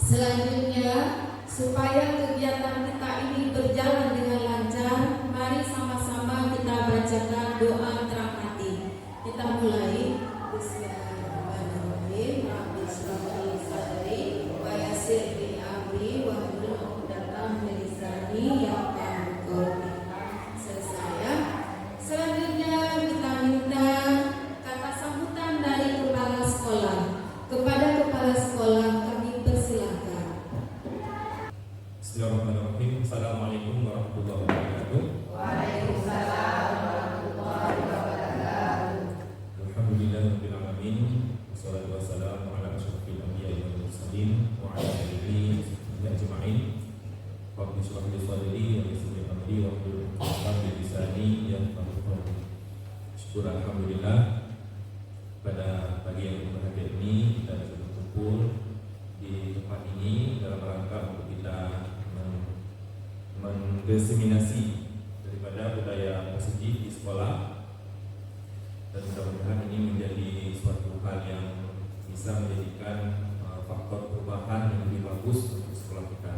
Selanjutnya, supaya kegiatan kita ini berjalan dengan lancar, mari sama-sama kita bacakan doa terang hati. Kita mulai. Bismillahirrahmanirrahim. Rabbi shrah li sadri wa yassir li amri wahlul 'uqdatam min lisani yafqahu qawli. Selesai ya. Selanjutnya kita minta kata sambutan dari kepala sekolah. Kepada kepala sekolah kami persilakan. Bismillahirrahmanirrahim. Assalamualaikum warahmatullahi wabarakatuh. Waalaikumsalam warahmatullahi wabarakatuh. Alhamdulillahirabbil alamin. Wassalatu wassalamu ala asyrofil anbiya'i wal mursalin wa ala alihi ajma'in. Rabbi shrah li sadri wa yassir li amri wahlul 'uqdatam min lisani yafqahu qawli. Syukur alhamdulillah pada pagi yang berbahagia ini kita bisa berkumpul di tempat ini dalam rangka untuk kita mendiseminasi daripada budaya positif di sekolah, dan mudah-mudahan ini menjadi suatu hal yang bisa menjadikan faktor perubahan yang lebih bagus untuk sekolah kita.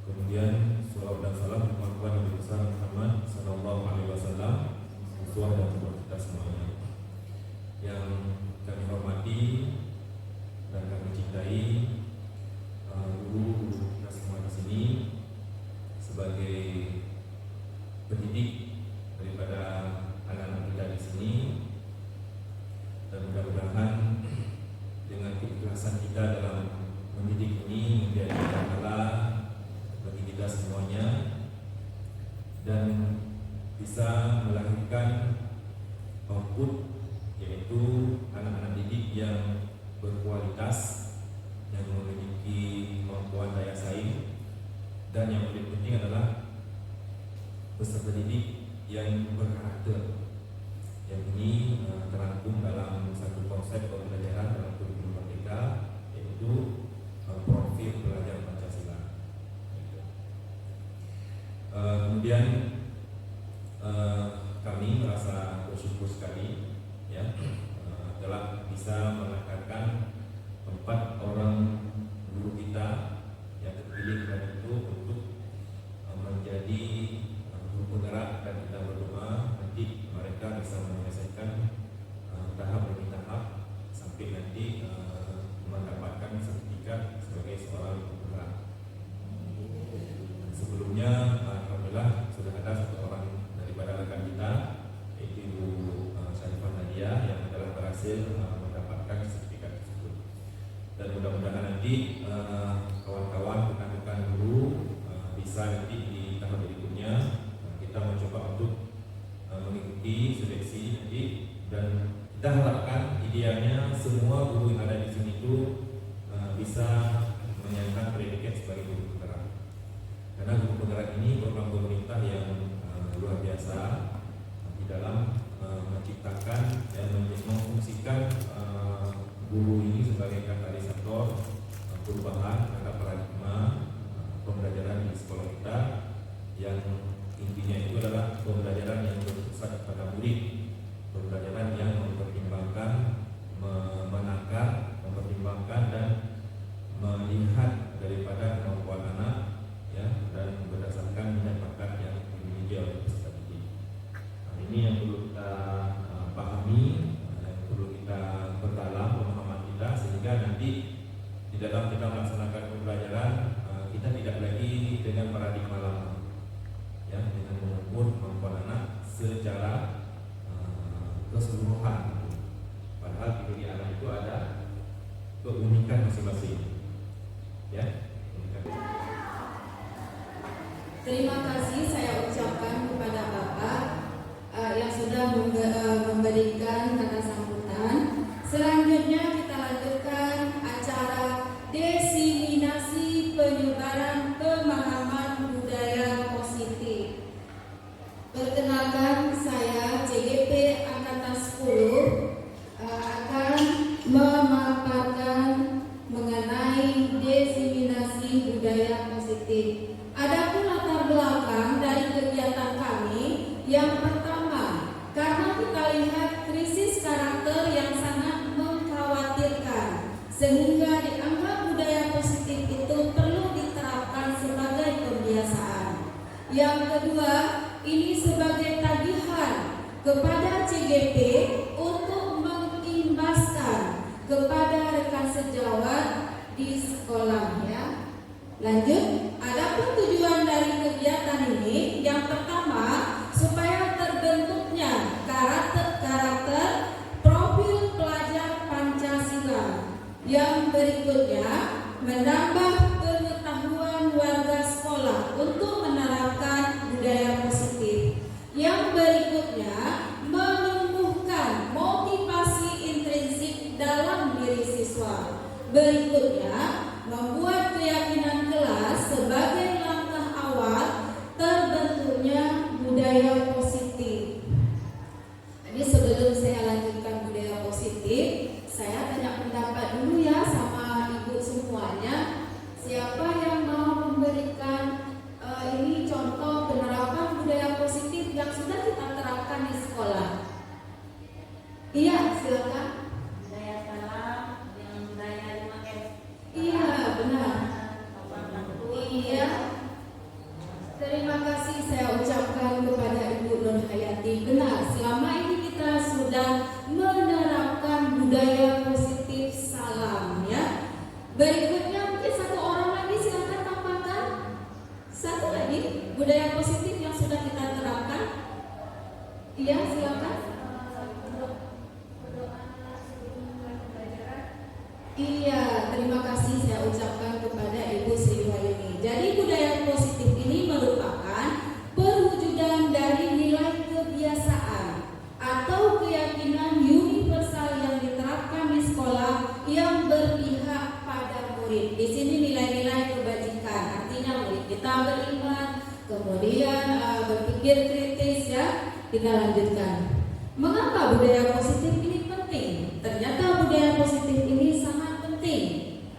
Kemudian salawat dan salam kepada Nabi besar Muhammad sallallahu alaihi wasallam, uswah dan buat kita semuanya. Yang kami hormati dan kami cintai guru kita semua di sini sebagai pendidik daripada anak-anak kita di sini, dan mudah-mudahan dengan keikhlasan kita dalam mendidik ini menjadi pahala bagi kita semuanya dan bisa melahirkan output, yaitu anak-anak didik yang berkualitas, yang memiliki kemampuan daya saing, dan yang paling penting adalah peserta didik yang berkarakter. Yang ini terangkum dalam satu konsep pembelajaran dalam kurikulum Merdeka, yaitu profil pelajar Pancasila. Kemudian kami merasa bersyukur sekali ya telah bisa mengangkatkan 4 orang guru kita yang terpilih dan itu untuk menjadi guru penggerak, dan kita berdoa nanti mereka bisa menyelesaikan tahap demi tahap sampai nanti mendapatkan sertifikat sebagai seorang guru penggerak. Sebelumnya alhamdulillah sudah ada 1 orang daripada rekan kita, yaitu Ibu Syarifah Nadia, yang telah berhasil mendapatkan sertifikat tersebut. Dan mudah-mudahan nanti kawan-kawan rekan-rekan guru bisa nanti di tahap berikutnya kita mencoba untuk mengikuti seleksi nanti, dan kita harapkan idealnya semua guru yang ada di sini itu bisa menyandang predikat sebagai guru penggerak, karena guru penggerak ini program pemerintah yang luar biasa di dalam menciptakan dan memfungsikan guru ini sebagai katalisator perubahan terhadap paradigma pembelajaran di sekolah kita, yang intinya itu adalah pembelajaran yang berpusat pada murid, pembelajaran yang mempertimbangkan, menakar, mempertimbangkan dan melihat daripada kemampuan anak ya, dan berdasarkan minat bakat yang dimiliki oleh peserta didik. Ini yang perlu kita pahami, yang perlu kita perdalam pemahaman kita, sehingga nanti di dalam kita melaksanakan pembelajaran kita tidak lagi dengan paradigma lama ya, dengan mengukur kemampuan anak secara keseluruhan. Padahal di anak itu ada keunikan masing-masing ya. Terima kasih saya ucapkan kepada Bapak yang sudah memberikan kata sambutan. Selanjutnya kita lanjutkan acara diseminasi penyebaran pemahaman budaya positif. Perkenalkan, saya CGP Angkatan 10 akan memaparkan mengenai diseminasi budaya positif. Adapun latar belakang dari kegiatan kami, yang pertama, karena kita lihat krisis karakter yang sangat mengkhawatirkan, sehingga dianggap budaya positif Yang kedua, ini sebagai tagihan kepada CGP untuk mengimbaskan kepada rekan sejawat di sekolah ya. Lanjut, adapun tujuan dari kegiatan ini yang pertama supaya terbentuknya karakter profil pelajar Pancasila. Yang berikutnya menambah pengetahuan warga sekolah untuk menerapkan budaya positif. Yang berikutnya menumbuhkan motivasi intrinsik dalam diri siswa. Berikutnya membuat keyakinan kelas sebagai langkah awal terbentuknya budaya positif. Jadi sebelum saya lanjutkan budaya positif, saya tanya pendapat dulu ya sama ibu semuanya. Siapa yang mau memberikan ini contoh penerapan budaya positif yang sudah kita terapkan di sekolah? Iya, silakan. Budaya salam dengan budaya 5M. Iya, benar. Iya. Terima kasih saya ucapkan kepada Ibu Nur Hayati. Benar, selama ini kita sudah menerapkan budaya positif salam ya. Berikutnya mungkin satu orang lagi silakan tambahkan. Satu lagi budaya positif yang sudah kita terapkan. Iya, silakan. Iya, terima kasih saya ucapkan kepada Ibu Sri Wahyuni. Jadi budaya positif ini merupakan perwujudan dari nilai kebiasaan atau keyakinan universal yang diterapkan di sekolah yang berpihak pada murid. Di sini nilai-nilai kebajikan, artinya murid kita beriman, kemudian berpikir kritis ya. Kita lanjutkan. Mengapa budaya positif ini penting? Ternyata budaya positif ini sangat penting.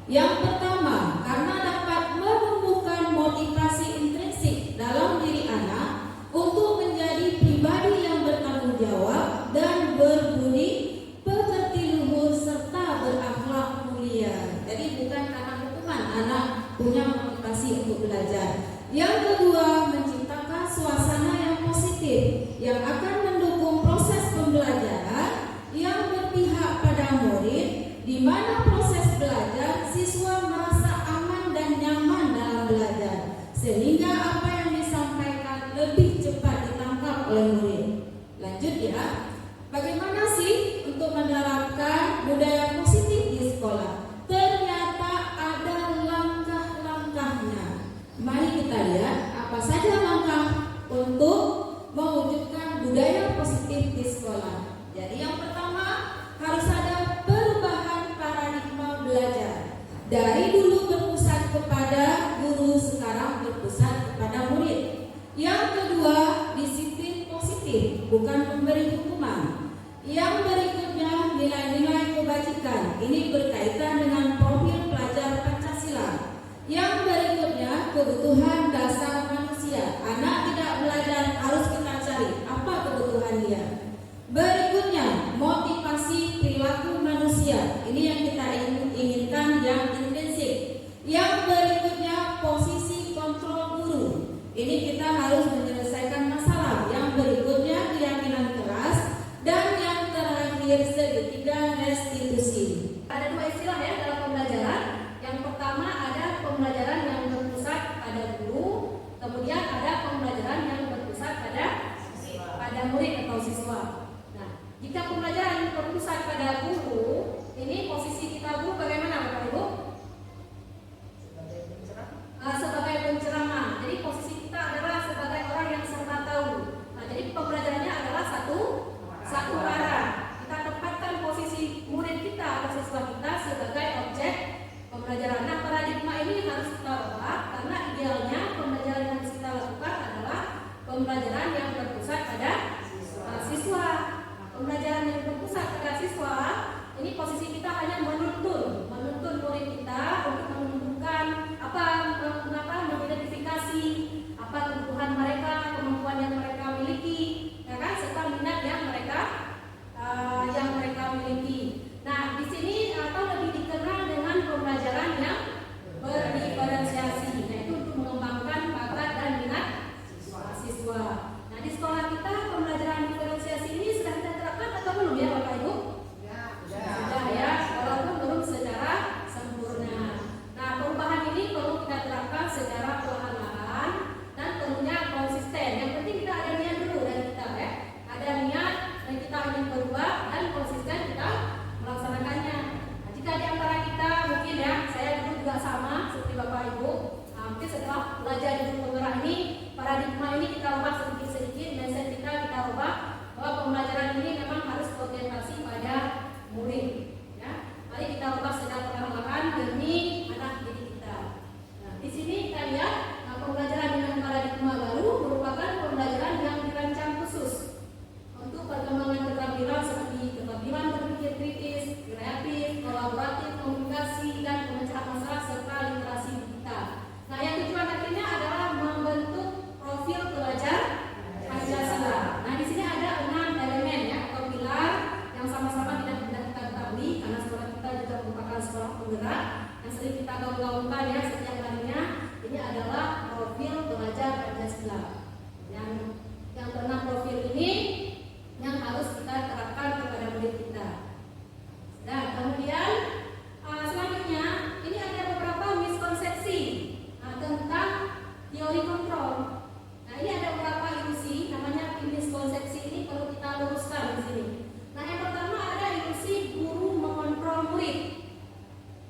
Yang pertama, karena dapat menumbuhkan motivasi intrinsik dalam diri anak untuk menjadi pribadi yang bertanggung jawab dan berbudi pekerti luhur serta berakhlak mulia. Jadi bukan karena hukuman anak punya motivasi untuk belajar. Yang kedua, menciptakan suasana yang positif yang akan mendukung proses pembelajaran yang berpihak pada murid, di mana proses belajar siswa merasa aman dan nyaman dalam belajar, sehingga apa yang disampaikan lebih cepat ditangkap oleh murid. Lanjut ya, bagaimana sih untuk menerapkan budaya positif di sekolah? Ternyata ada langkah-langkahnya. Mari kita lihat apa saja langkah untuk mewujudkan budaya positif di sekolah. Jadi yang pertama harus ada perubahan paradigma belajar. Dari dulu berpusat kepada guru, sekarang berpusat kepada murid. Yang kedua, disiplin positif, bukan memberi hukuman. Yang berikutnya, nilai-nilai kebajikan. Ini berkaitan dengan profil pelajar Pancasila. Yang berikutnya, kebutuhan dasar manusia. Anak tidak belajar, harus kita cari apa kebutuhan dia. Berikutnya, motivasi perilaku manusia. Ini yang kita inginkan, yang intrinsik. Yang berikutnya, posisi kontrol guru. Ini kita harus menyelesaikan masalah. Yang berikutnya, keyakinan keras. Dan yang terakhir, segitiga restitusi. Ada dua istilah ya dalam pembelajaran. Yang pertama ada pembelajaran yang berpusat pada guru. yang sering kita gaung-gaungkan ya setiap harinya, ini adalah profil pelajar Pancasila. Yang keenam profil ini yang harus kita terapkan kepada murid kita. Dan kemudian selanjutnya ini ada beberapa miskonsepsi tentang teori kontrol. Nah, ini ada beberapa ilusi, namanya miskonsepsi, ini perlu kita luruskan di sini. Nah, yang pertama ada ilusi guru mengontrol murid.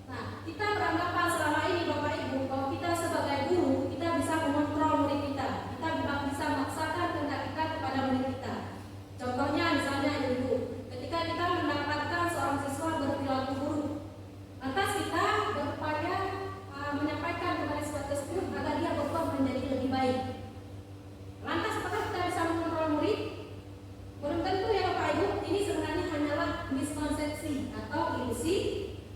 Nah, kita beranggapan selama ini Bapak Ibu, kalau kita sebagai guru, kita bisa mengontrol murid kita. Kita bisa memaksakan kehendak kita kepada murid kita. Contohnya misalnya Ibu, ketika kita mendapatkan seorang siswa berperilaku buruk, lantas kita berupaya menyampaikan kepada siswa tersebut agar dia berubah menjadi lebih baik. Lantas apakah kita bisa mengontrol murid? Belum tentu ya Bapak Ibu, ini sebenarnya hanyalah miskonsepsi atau ilusi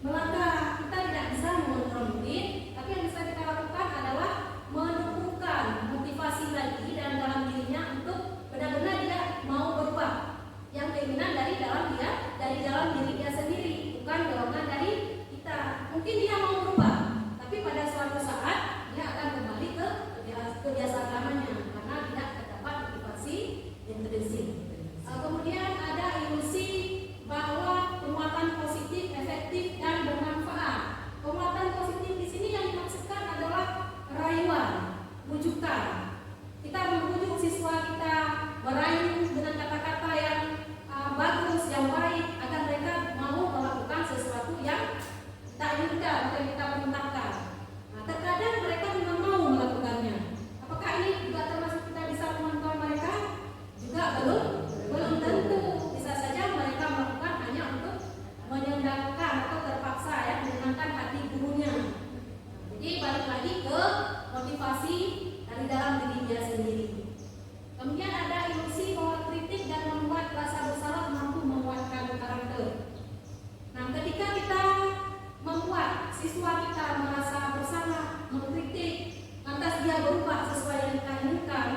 belaka. Kita tidak bisa mengontrol murid, tapi yang bisa kita lakukan adalah menumbuhkan motivasi lagi dalam dirinya untuk benar-benar dia mau berubah. Yang keinginan dari dalam diri dia sendiri, bukan dorongan dari kita. Mungkin dia mau berubah, tapi pada suatu saat dia akan kembali ke kebiasaan lamanya karena tidak terdapat motivasi intrinsik. Kemudian ada ilusi bahwa penguatan positif, efektif dan bermanfaat. Penguatan positif di sini yang dimaksudkan adalah rayuan, bujukan. Kita membujuk siswa kita, merayu dengan kata-kata yang bagus, yang baik, agar mereka mau melakukan sesuatu yang kita inginkan atau yang kita perintahkan. Nah, terkadang mereka memang mau melakukannya. Apakah ini juga termasuk kita bisa mengontrol mereka? Juga belum tentu. Bisa saja mereka melakukan hanya untuk menyenangkan atau terpaksa ya, menyenangkan hati gurunya. Jadi balik lagi ke motivasi dari dalam diri dia sendiri. Kemudian ada ilusi bahwa kritik dan membuat rasa bersalah mampu menguatkan karakter. Nah, ketika kita membuat siswa kita merasa bersalah, mengkritik, lantas dia berubah sesuai yang kita inginkan,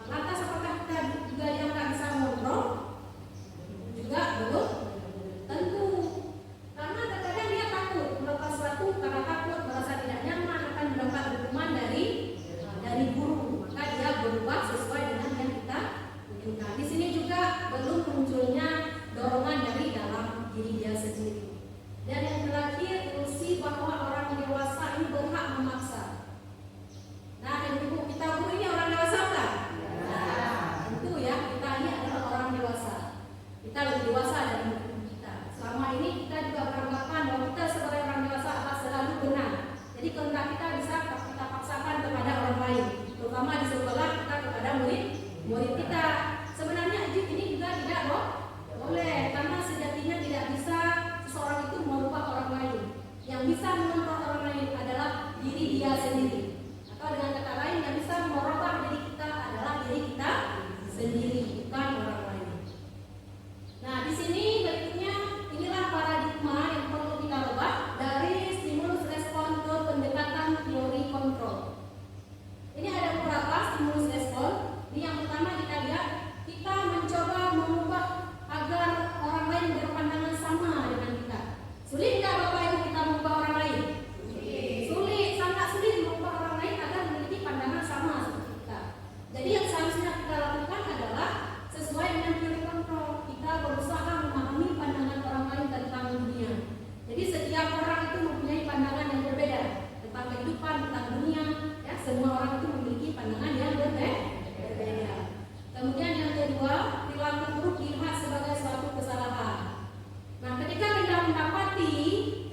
lantas apakah kita juga yang tak bisa mengontrol? Juga belum tentu. Karena terkadang dia takut melakukan sesuatu karena takut merasa tidak nyaman akan mendapat hukuman dari guru, maka dia berubah sesuai dengan yang kita inginkan. Di sini juga belum munculnya dorongan dari dalam diri dia sendiri. Dan yang terakhir, ilusi bahwa orang dewasa ini berhak memaksa. Nah, ibu kita guru ini orang dewasa kan? Tentu ya, kita ini adalah orang dewasa. Kita lebih dewasa dari guru kita. Selama ini kita juga beranggapan bahwa kita sebagai orang dewasa akan selalu benar. Jadi kehendak kita bisa kita paksakan kepada orang lain, terutama di sekolah kita kepada murid kita. Sebenarnya ini juga tidak boleh, karena sejatinya tidak bisa seseorang itu merubah orang lain. Yang bisa mengontrol orang lain adalah diri dia sendiri. Atau dengan kata lain, yang bisa merubah diri kita adalah diri kita sendiri, bukan orang lain. Nah, di sini berikutnya inilah paradigma yang perlu kita ubah dari stimulus respon ke pendekatan teori kontrol. Ini ada beberapa stimulus respon. Ini yang pertama kita lihat, kita mencoba mengubah agar orang lain berpandangan sama dengan kita. Sulit nggak Bapak Ibu kita mengubah orang lain? Sulit, sangat sulit mengubah orang lain agar memiliki pandangan sama seperti kita. Jadi yang seharusnya kita lakukan adalah sesuai dengan teori kontrol. Kita berusaha memahami pandangan orang lain tentang dunia. Jadi setiap orang itu mempunyai pandangan yang berbeda tentang kehidupan, tentang dunia. Ya, semua orang itu memiliki pandangan yang berbeda. Kemudian yang kedua, perilaku buruk dilihat sebagai suatu kesalahan. Nah, ketika kita mendapati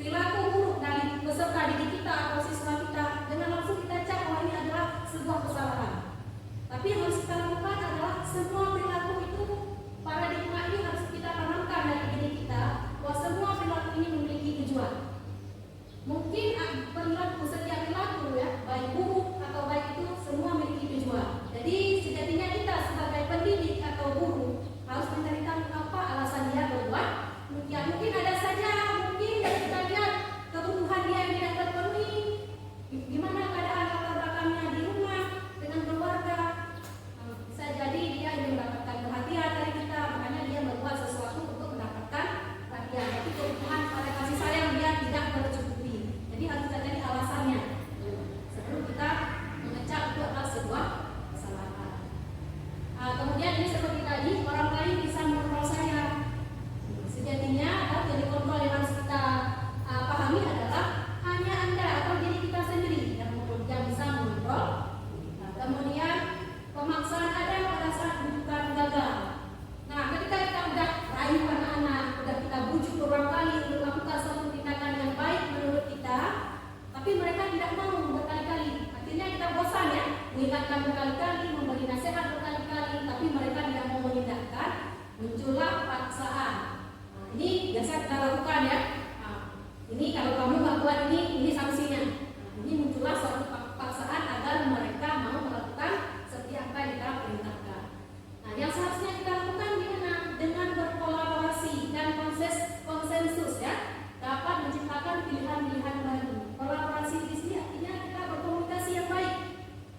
perilaku buruk dari peserta didik kita atau siswa kita, jangan langsung kita cap bahwa ini adalah sebuah kesalahan. Tapi yang harus kita lakukan adalah semua perilaku itu, paradigma ini harus kita tanamkan dari diri kita, bahwa semua perilaku ini memiliki tujuan. Mungkin setiap perilaku ya, baik buruk atau baik itu mengingatkan berkali-kali, memberi nasihat berkali-kali, tapi mereka tidak mau menindakkan, muncullah paksaan. Nah, ini biasa kita lakukan ya. Nah, ini kalau kamu nggak buat ini sanksinya. Nah, ini muncullah suatu paksaan agar mereka mau melakukan setiap apa yang kita perintahkan. Nah, yang seharusnya kita lakukan gimana? Dengan berkolaborasi dan konsensus ya, dapat menciptakan pilihan-pilihan baru. Kolaborasi di sini artinya kita berkomunikasi yang baik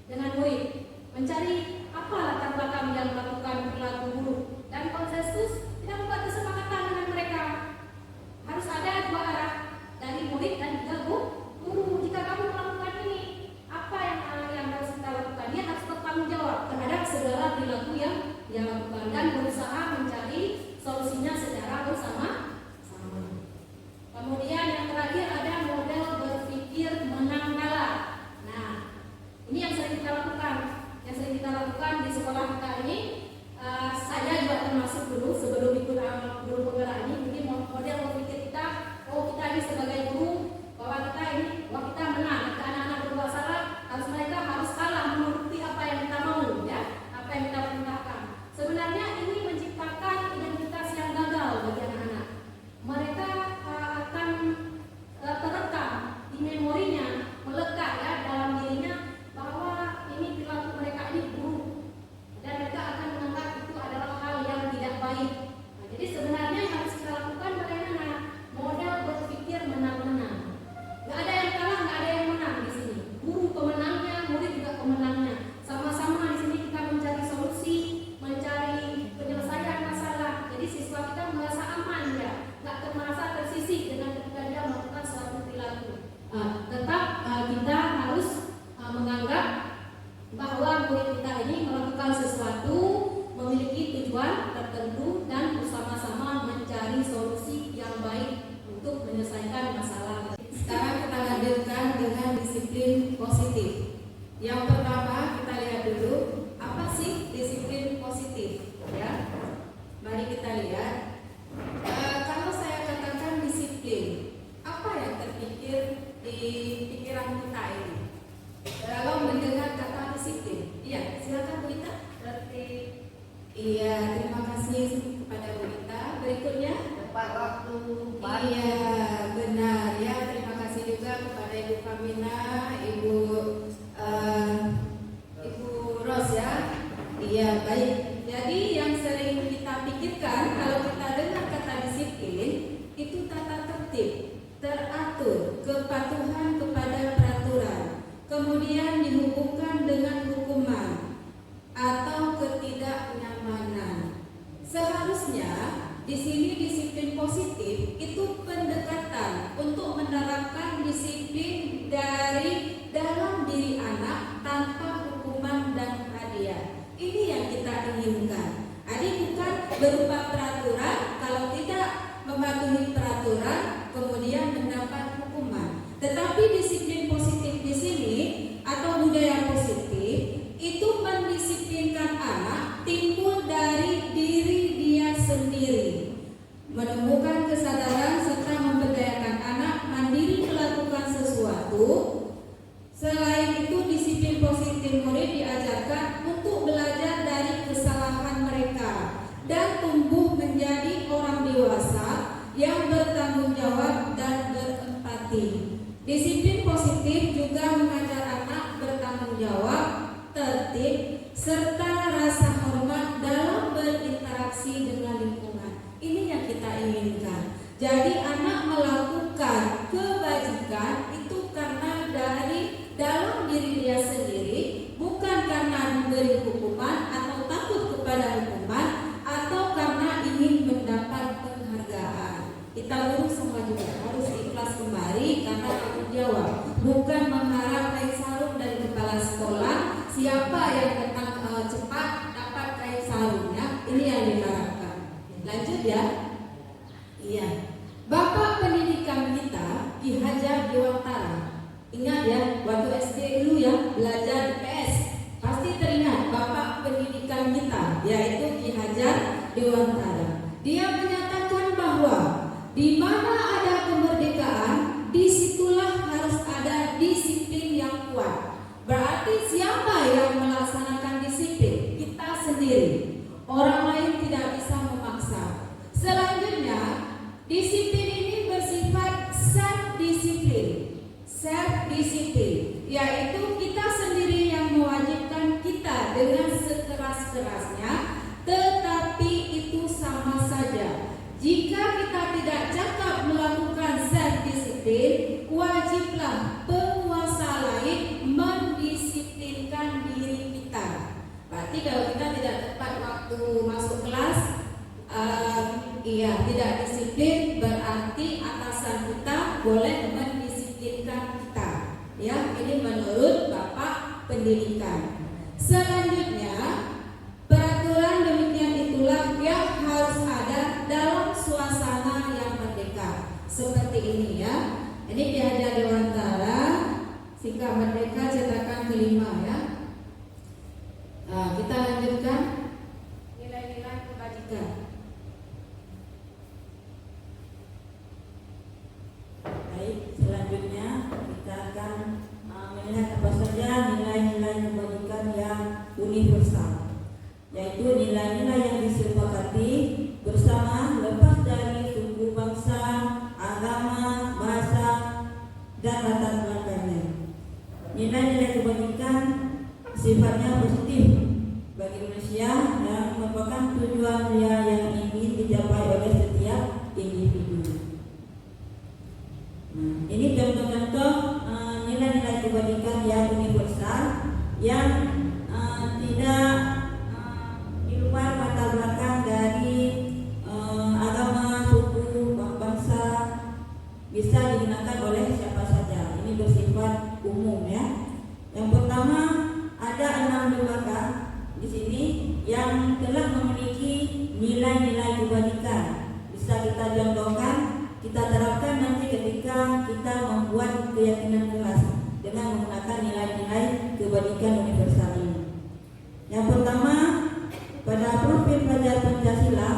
dengan murid, mencari apa latar belakang yang melakukan perilaku buruk, dan konsensus kita membuat kesepakatan dengan mereka. Harus ada dua arah, dari murid dan juga guru. Jika kamu melakukan ini, apa yang harus kita lakukan? Dia harus bertanggung jawab terhadap segala perilaku yang dia lakukan dan berusaha mencari solusinya secara bersama-sama. Kemudian yang terakhir ada model berpikir menang kalah. Nah, ini yang sering kita lakukan. Yang sering kita lakukan di sekolah kita ini, saya juga termasuk dulu sebelum ikut guru penggerak ini. Jadi model berpikir kita, kita ini sebagai guru, bahwa kita ini, kita menang. Jika anak-anak berbuat salah, mereka harus kalah menuruti apa yang kita mau, ya, apa yang kita perintahkan. Sebenarnya ini menciptakan identitas yang gagal bagi anak-anak. Mereka akan terekam di memorinya, melekat ya dalam dirinya bahwa ini perilaku mereka ini buruk, dan mereka akan menganggap itu adalah hal yang tidak baik. Nah, jadi sebenarnya yang harus kita lakukan bagaimana? Model berpikir menang-menang. Gak ada yang kalah, gak ada yang menang di sini. Guru pemenangnya, murid juga pemenangnya. Sama-sama di sini kita mencari solusi, mencari penyelesaian masalah. Jadi siswa kita merasa aman ya, gak merasa tersisih dengan ketika dia melakukan suatu perilaku. Tetap kita harus menganggap bahwa murid kita ini melakukan sesuatu, memiliki tujuan tertentu, dan bersama-sama mencari solusi yang baik untuk menyelesaikan masalah. Sekarang kita lanjutkan dengan disiplin positif. Yang pertama kita lihat dulu, apa sih disiplin positif? Ya, mari kita lihat. Kalau saya katakan disiplin, apa yang terpikir di pikiran kita ini? Kalau mendengar kata disiplin, iya, silakan Bu Ita. Iya, terima kasih kepada Bu Ita. Berikutnya, Tepat waktu. iya, benar ya. Terima kasih juga kepada Ibu Kamina, Ibu Ros ya. Iya, baik. Jadi yang sering kita pikirkan kalau kita dengar kata disiplin itu tata tertib, teratur, kepatuhan kepada peraturan, kemudian dihubungkan dengan hukuman atau ketidaknyamanan. Seharusnya di sini disiplin positif itu pendekatan untuk menerapkan disiplin dari dalam diri anak tanpa hukuman dan hadiah. Ini yang kita inginkan. Jadi bukan berupa peraturan, kalau tidak mematuhi peraturan kemudian mendapat hukuman. Tetapi disiplin positif di sini atau budaya positif itu mendisiplinkan anak timbul dari diri dia sendiri, menemukan kesadaran serta memberdayakan anak mandiri melakukan sesuatu. Selain itu, disiplin positif murid diajarkan untuk belajar dari kesalahan mereka dan tumbuh menjadi orang dewasa yang bertanggung jawab dan berempati. Disiplin positif juga mengajar anak bertanggung jawab, tertib, serta rasa hormat dalam berinteraksi dengan lingkungan. Ini yang kita inginkan. Jadi anak melakukan kebajikan itu karena dari dalam diri dia sendiri, bukan karena diberi hukuman atau takut kepada hukuman atau karena ingin mendapat penghargaan. Kita guru semua juga harus ikhlas kembali karena tanggung jawab, bukan mengharap kain sarung dari kepala sekolah. Siapa yang datang cepat dapat kain sarungnya, ini yang diharapkan. Lanjut ya. Iya. Bapak pendidikan kita Ki Hajar Dewantara. Ingat ya, waktu SD dulu ya, belajar di PS. Pasti teringat Bapak pendidikan kita, yaitu Ki Hajar Dewantara. Dia menyatakan bahwa di mana ada kemerdekaan, disitulah harus ada disiplin yang kuat. Berarti siapa yang berdisiplin, yaitu kita sendiri yang mewajibkan kita dengan sekeras-kerasnya, tetapi itu sama saja. Jika kita tidak cakap melakukan self disiplin, wajiblah penguasa lain mendisiplinkan diri kita. Berarti kalau kita tidak tepat waktu masuk kelas, tidak disiplin, berarti atasan kita boleh mendisiplinkan kita. Ya, ini menurut Bapak Pendidikan. Selanjutnya, peraturan demikian itulah yang harus ada dalam suasana yang merdeka. Seperti ini ya. Ini Ki Hajar Dewantara, Sikap Merdeka cetakan kelima ya. Kita lanjutkan nilai-nilai kebajikan. Baik, selanjutnya kita akan melihat apa saja nilai-nilai kebajikan yang universal, yaitu nilai-nilai yang disepakati bersama lepas dari suku, bangsa, agama, bahasa, dan latar belakangnya. Nilai-nilai kebajikan sifatnya positif bagi manusia dan merupakan tujuan yang ingin dicapai oleh setiap individu. Ini contoh-contoh nilai-nilai kebajikan yang universal yang tidak di luar latar belakang dari agama, suku, bangsa, bisa digunakan oleh siapa saja. Ini bersifat umum ya. Yang pertama, ada 6 lembaga di sini yang telah memiliki nilai-nilai kebajikan. Bisa kita contohkan, kita terapkan nanti ketika kita membuat keyakinan kelas dengan menggunakan nilai-nilai kebajikan universal ini. Yang pertama, pada profil pelajar Pancasila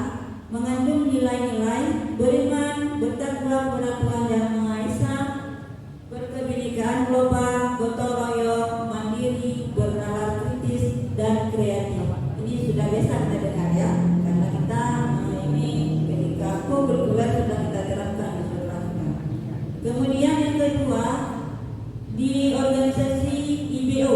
mengandung nilai-nilai beriman, bertakwa kepada Tuhan Yang Maha Esa, berkebinekaan global, gotong royong, mandiri, bernalar kritis, dan kreatif. Ini sudah biasa kita dengar ya, karena kita ini ketika kurikuler sudah kita terapkan di sekolahnya. Kemudian yang kedua, di organisasi IBO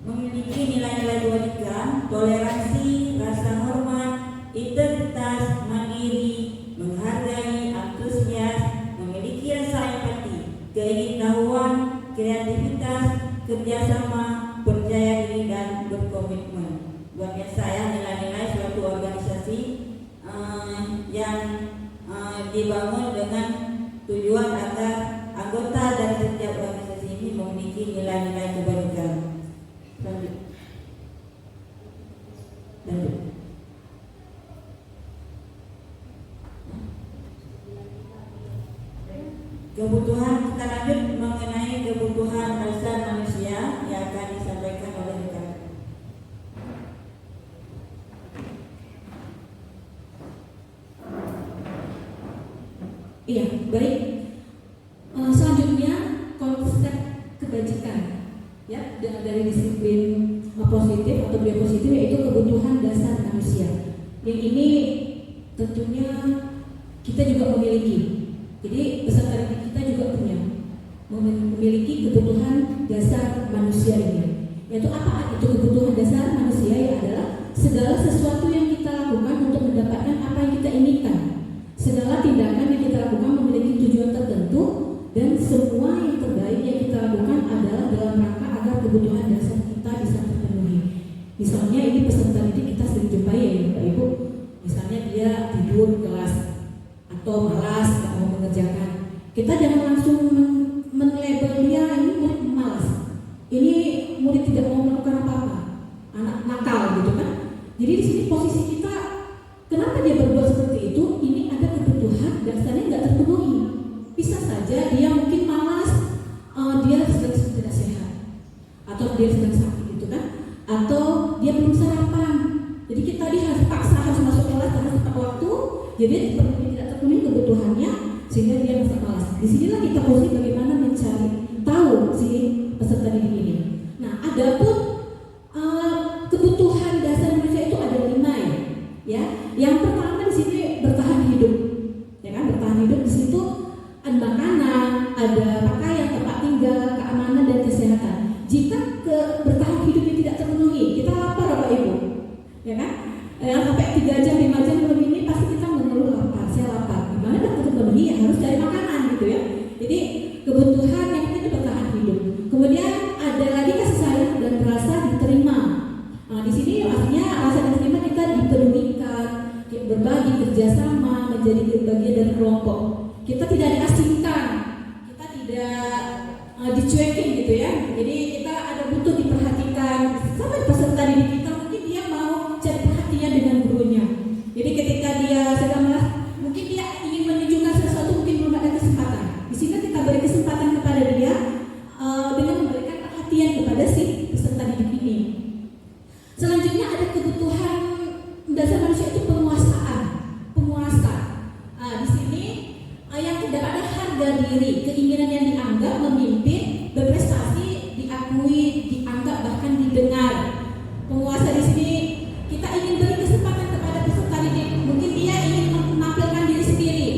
memiliki nilai-nilai kebajikan, toleransi, rasa hormat, integritas, mandiri, menghargai, antusias, memiliki rasa empati, keingintahuan, kreativitas, kerjasama, percaya diri, dan berkomitmen. Luar biasa ya nilai-nilai suatu organisasi yang dibangun dengan tujuan agar anggota dari setiap organisasi ini memiliki nilai-nilai kebajikan. Lanjut. Kebutuhan, kita lanjut mengenai kebutuhan dasar manusia yang akan disampaikan oleh rekan. Iya, baik. Selanjutnya konsep kebajikan, ya, dari disiplin positif atau budaya positif, yaitu kebutuhan dasar manusia. Yang ini tentunya kita juga memiliki. Jadi peserta didik kita juga punya memiliki kebutuhan dasar manusia ini. Yaitu apa itu kebutuhan dasar manusia? Ya adalah segala sesuatu yang kita lakukan untuk mendapatkan apa yang kita inginkan. Segala tindakan yang kita lakukan memiliki tujuan tertentu, dan semua yang terbaik yang kita lakukan adalah dalam rangka agar kebutuhan dasar kita bisa terpenuhi. Misalnya ini peserta didik kita sering jumpai ya Bapak Ibu. Misalnya dia tidur kelas atau malas, tidak mau mengerjakan. Kita jangan langsung men-label dia ini murid malas, ini murid tidak mau melakukan apa-apa, anak nakal gitu kan. Jadi di sini posisi kita, kenapa dia berbuat seperti itu? Ini ada kebutuhan dasarnya nggak terpenuhi. Bisa saja dia mungkin malas, dia sedang tidak sehat, atau dia sedang sakit gitu kan, atau dia belum sarapan. Jadi kita harus paksa harus masuk kelas karena tepat waktu, jadi tidak terpenuhi kebutuhannya sehingga dia merasa malas. Disinilah kita posisi bagaimana mencari tahu si peserta didik ini. Nah, adapun kebutuhan dasar manusia itu ada 5 ya. Yang pertama di sini bertahan hidup, ya kan? Bertahan hidup di situ ada makanan, ada pakaian, tempat tinggal, keamanan dicuekin gitu ya. Jadi kita ada butuh diperhatikan. Sama peserta didik kita mungkin dia mau cari perhatian dengan gurunya. Jadi ketika dia sedang mungkin dia ingin menunjukkan sesuatu, mungkin belum ada kesempatan. Di sini kita beri kesempatan kepada dia dengan memberikan perhatian kepada si peserta didik ini. Selanjutnya ada kebutuhan dasar manusia itu penguasaan, penguasa. Di sini yang tidak ada harga diri, keinginan yang dianggap memimpin, berprestasi, diakui, dianggap bahkan didengar. Penguasa di sini kita ingin beri kesempatan kepada peserta didik. Mungkin dia ingin menampilkan diri sendiri,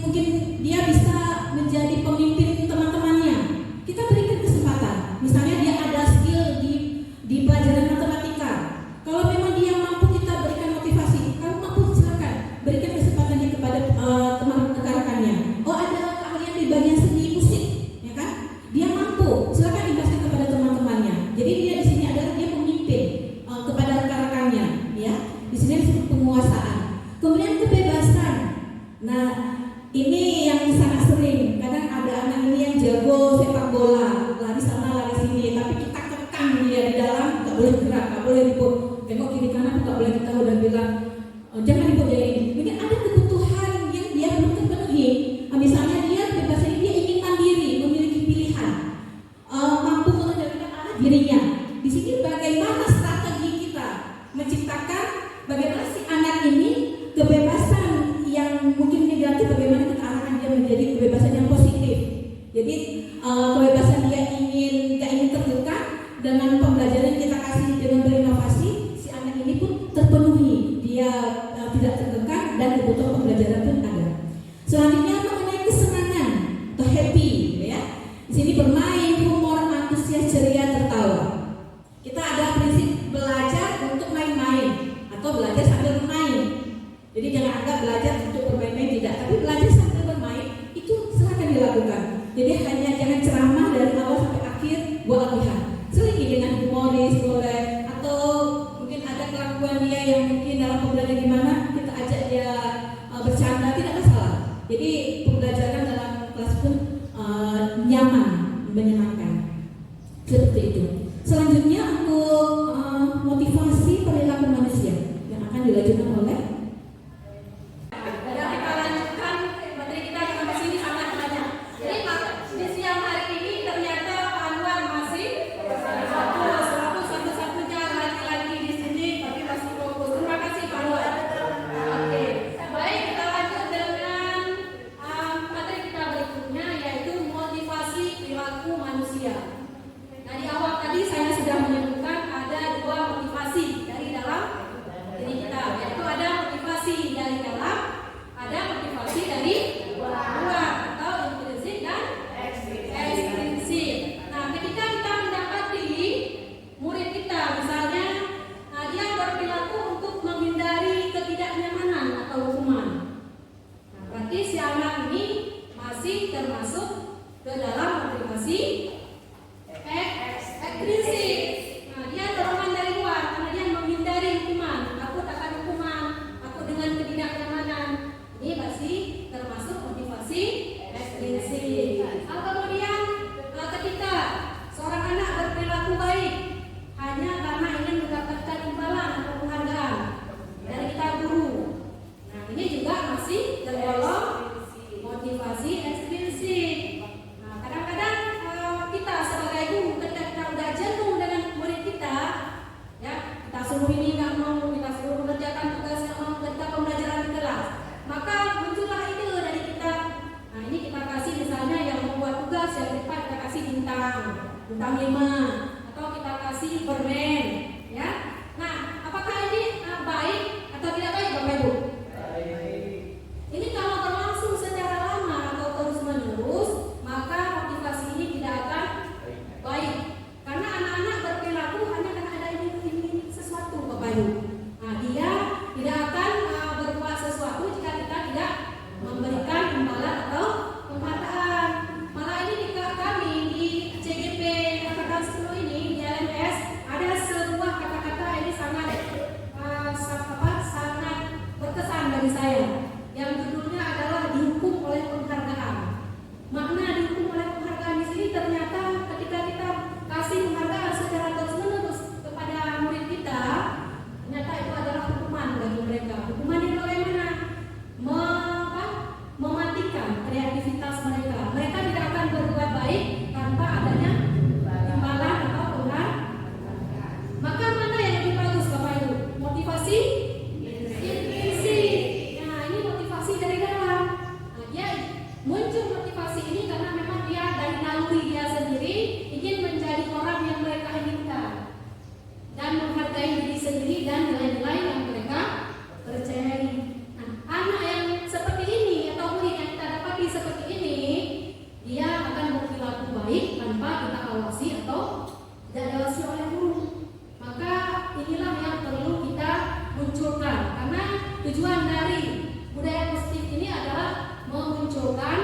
mungkin dia bisa menjadi pemimpin teman-temannya. Kita berikan kesempatan. Misalnya dia ada skill di pelajaran matematika. Kalau memang dia mampu, kita berikan motivasi. Kalau mampu, silakan berikan kesempatannya kepada teman rekan-rekannya. Oh, ada keahlian di bagian seni musik, ya kan? Dia mampu, silakan diberikan kepada teman-temannya. Jadi dia di sini adalah dia pemimpin kepada rekan-rekannya, ya. Di sini disebut penguasaan. Kemudian kebebasan. Nah, ini yang sangat sering. Kadang ada anak ini yang jago sepak bola, lari sana lari sini, tapi kita kekang dia di dalam, nggak boleh gerak, nggak boleh ribut. Tengok kiri kanan, nggak boleh, kita udah bilang jangan ribut ya ini. Mungkin ada kebutuhan yang dia belum terpenuhi. Misalnya dia kebebasan, dia ingin mandiri, memiliki pilihan, mampu mengendalikan arah dirinya. Di sini bagaimana strategi kita menciptakan bagaimana si anak ini kebebasan yang mungkin negatif, bagaimana kita arahkan dia menjadi kebebasan yang positif. Jadi kebebasan dia gak ingin tertekan, dengan pembelajaran kita kasih dengan berinovasi, si anak ini pun terpenuhi, dia tidak tertekan dan kebutuhan pembelajaran pun ada. Selanjutnya mengenai kesenangan atau happy, gitu ya. Di sini bermain, humor, antusias, ceria, tertawa. Kita ada prinsip belajar untuk main-main atau belajar sambil bermain. Jadi jangan anggap belajar untuk bermain-main, tidak, tapi belajar sambil bermain itu silakan dilakukan. Jadi hanya jangan ceramah dari awal sampai akhir buat latihan. Selingi dengan humoris boleh, atau mungkin ada kelakuan dia yang mungkin dalam pembelajaran gimana, kita ajak dia bercanda, tidak masalah. Jadi pembelajaran dalam kelas pun nyaman, menyenangkan. Seperti itu. Selanjutnya untuk motivasi perilaku manusia yang akan dilanjutkan oleh Kita lanjutkan materi kita sampai sini sangat banyak. Jadi di siang hari ini ternyata Pak Anwar masih satu-satunya laki-laki di sini, tapi masih fokus. Terima kasih Pak Anwar. Oke, baik, kita lanjut dengan materi kita berikutnya, yaitu motivasi perilaku manusia. Nah, di awal tadi saya sudah menyebutkan ada dua motivasi dari dalam diri kita, yaitu ada motivasi dari dalam, ada motivasi dari luar atau intrinsik dan ekstrinsik. Nah, ketika kita mendapati murid kita misalnya dia berperilaku untuk menghindari ketidaknyamanan atau hukuman, nah, berarti si anak ini masih termasuk ke dalam motivasi ekstrinsik. Nah, dia dorongan dari luar karena dia menghindari hukuman, takut akan hukuman, takut dengan ketidaknyamanan. Ini masih termasuk motivasi ekstrinsik. Kemudian ketika seorang anak berperilaku baik hanya karena ingin mendapatkan imbalan atau penghargaan dari kita guru, nah ini juga masih tergolong motivasi ekstrinsik. Nah, kadang-kadang kita sebagai guru ketika kita udah jenuh dengan murid kita, ya kita suruh ini nggak mau, kita suruh mengerjakan tugas nggak mau, ketika pembelajaran di kelas, maka muncullah ide dari kita. Nah, ini kita kasih misalnya yang membuat tugas yang cepat, kita kasih bintang 5, atau kita kasih permen, ya. Nah, apakah ini baik atau tidak baik, Bapak Ibu? Ini kalau berlangsung secara lama atau terus-menerus, maka motivasi ini tidak akan baik. Karena anak-anak berperilaku hanya karena ada ingin sesuatu, Bapak Ibu. Nah, dia tidak akan berbuat sesuatu jika kita tidak memberikan imbalan atau penghargaan. Malah ini di kami di CGP Angkatan 10 ini di LMS ada sebuah kata-kata ini sangat berkesan bagi saya. sekolah kita awasi atau tidak diawasi oleh guru. Maka inilah yang perlu kita munculkan, karena tujuan dari budaya positif ini adalah memunculkan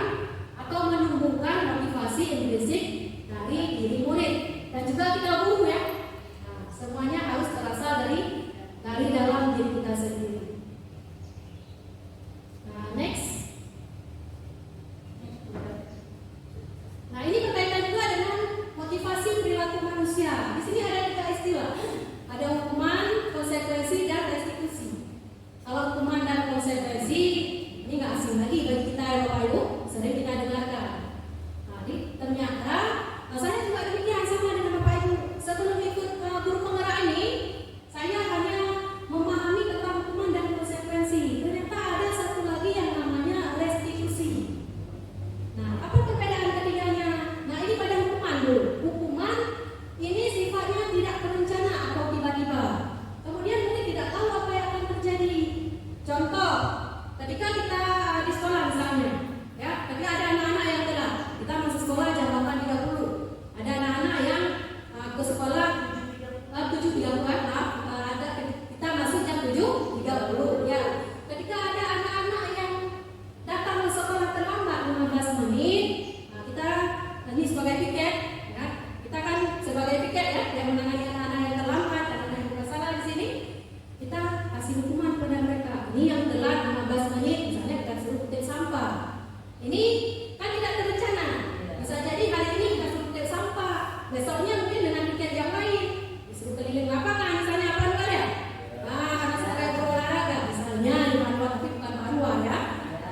atau menumbuhkan motivasi intrinsik dari diri murid dan juga kita guru ya. Nah, semuanya harus terasa dari dalam diri kita sendiri. Nah, next. Nah, ini berkaitan juga dengan motivasi perilaku manusia. Di sini ada 3 istilah. Ada hukuman, konsekuensi, dan restitusi. Kalau hukuman dan konsekuensi ini nggak asing lagi bagi kita ya Bapak Ibu, sering kita dengarkan. Nah, ternyata saya juga demikian sama dengan Bapak Ibu. Sebelum ikut guru penggerak ini, saya hanya memahami tentang hukuman dan konsekuensi. Ternyata ada satu lagi yang namanya restitusi. Nah, apa perbedaan ketiganya? Nah, ini pada hukuman dulu. Hukuman ini sifatnya tidak berencana atau tiba-tiba. Kemudian mungkin tidak tahu apa yang akan terjadi. Contoh, ketika kita di sekolah misalnya, ya, ketika ada anak-anak yang telat, kita masuk sekolah jam 8.30. Ada anak-anak yang ke sekolah 7.30, ada kita masuk jam 7.30. Ya, ketika ada anak-anak yang datang ke sekolah terlambat 15 menit, kita ini sebagai piket, ya, kita kan sebagai piket ya, yang menangani anak-anak yang terlambat, anak-anak yang bersalah di sini, kita kasih hukuman pada mereka. Ini yang telat 15 menit, misalnya kita suruh kutip sampah. Ini kan tidak terencana. Bisa jadi hari ini kita suruh kutip sampah, besoknya mungkin dengan piket yang lain disuruh keliling lapangan, misalnya apa luar ya? Karena sebagai berolahraga, misalnya di Panua, tapi bukan Panua ya.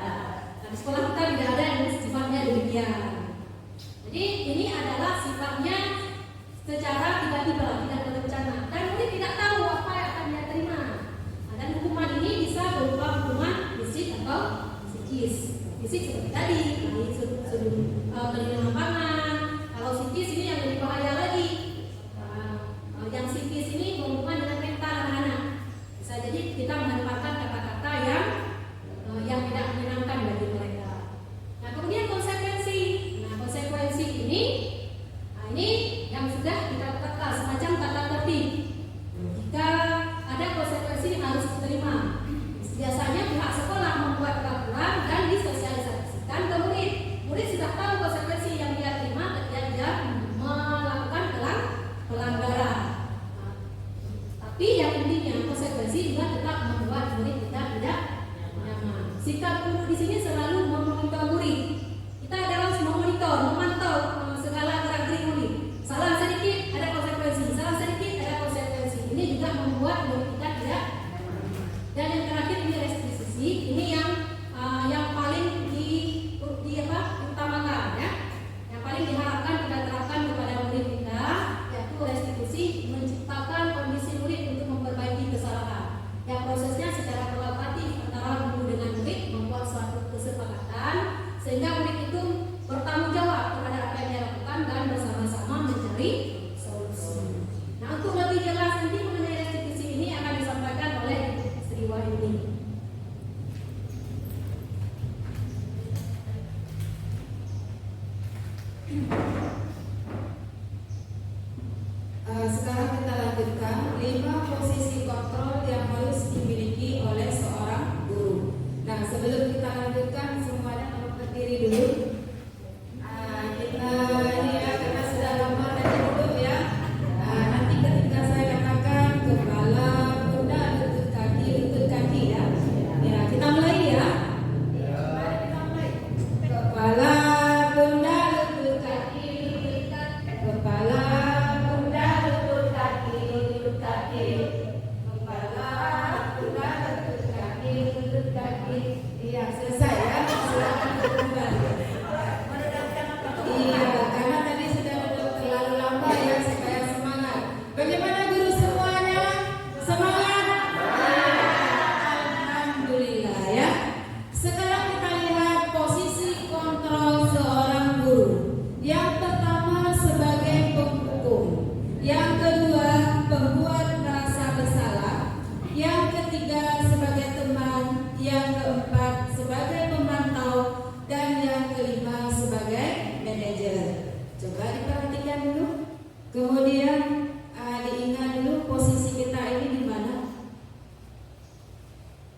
Nah, di sekolah kita tidak ada yang sifatnya demikian. Jadi ini adalah sifatnya secara tiba-tiba, tidak terencana, dan murid tidak tahu apa yang akan dia terima. Nah, dan hukuman ini bisa berupa hukuman fisik atau psikis. Fisik seperti tadi, suruh keliling lapangan. Kalau psikis ini yang lebih bahaya lagi. Yang psikis ini berhubungan dengan mental anak-anak. Bisa jadi kita menempatkan kata-kata yang tidak menyenangkan bagi mereka. Nah, kemudian konsekuensi. Nah, konsekuensi ini yang sudah kita tetapkan semacam tata tertib. Jika ada konsekuensi harus diterima. Biasanya pihak sekolah membuat peraturan dan disosialisasikan ke murid. Murid sudah tahu konsekuensi yang dia terima ketika dia melakukan pelanggaran. Nah, tapi yang intinya konsekuensi juga tetap membuat murid kita tidak nyaman. Sikap guru di sini selalu memonitor murid. Kita adalah memonitor, memantau segala gerak-gerik murid. Salah sedikit ada konsekuensi, salah sedikit ada konsekuensi. Ini juga membuat murid kita tidak. Dan yang terakhir ini restitusi. Ini yang paling diutamakan ya. Yang paling diharapkan kita terapkan kepada murid kita, yaitu restitusi, menciptakan kondisi murid untuk memperbaiki kesalahan. Yang prosesnya secara kolaboratif antara guru dengan murid membuat suatu kesepakatan sehingga murid itu bertanggung jawab terhadap apa yang dia lakukan dan bersama-sama mencari solusi. Nah, untuk lebih jelas nanti mengenai restitusi ini akan disampaikan oleh Sri Wahyuni. Sekarang kita lanjutkan 5 posisi kontrol yang harus dimiliki oleh seorang guru. Nah, sebelum kita lanjutkan semuanya tolong berdiri dulu. Kita sudah lama tadi duduk ya. Nanti ketika saya katakan kepala, pundak, lutut kaki ya. Ya, kita mulai ya. Mari kita mulai. Kepala, pundak, lutut kaki, kepala, pundak, lutut kaki, kepala, pundak, lutut kaki. Iya, selesai ya. Silakan kembali. Iya, karena tadi sudah duduk terlalu lama ya, supaya semangat. Bagaimana guru semuanya? Semangat? Alhamdulillah ya. Sekarang kita lihat posisi kontrol seorang guru. Yang pertama sebagai penghukum, yang kedua pembuat rasa bersalah, yang ketiga sebagai teman, yang keempat sebagai pemantau, dan yang kelima sebagai manajer. Coba diperhatikan Kemudian diingat dulu posisi kita ini di mana?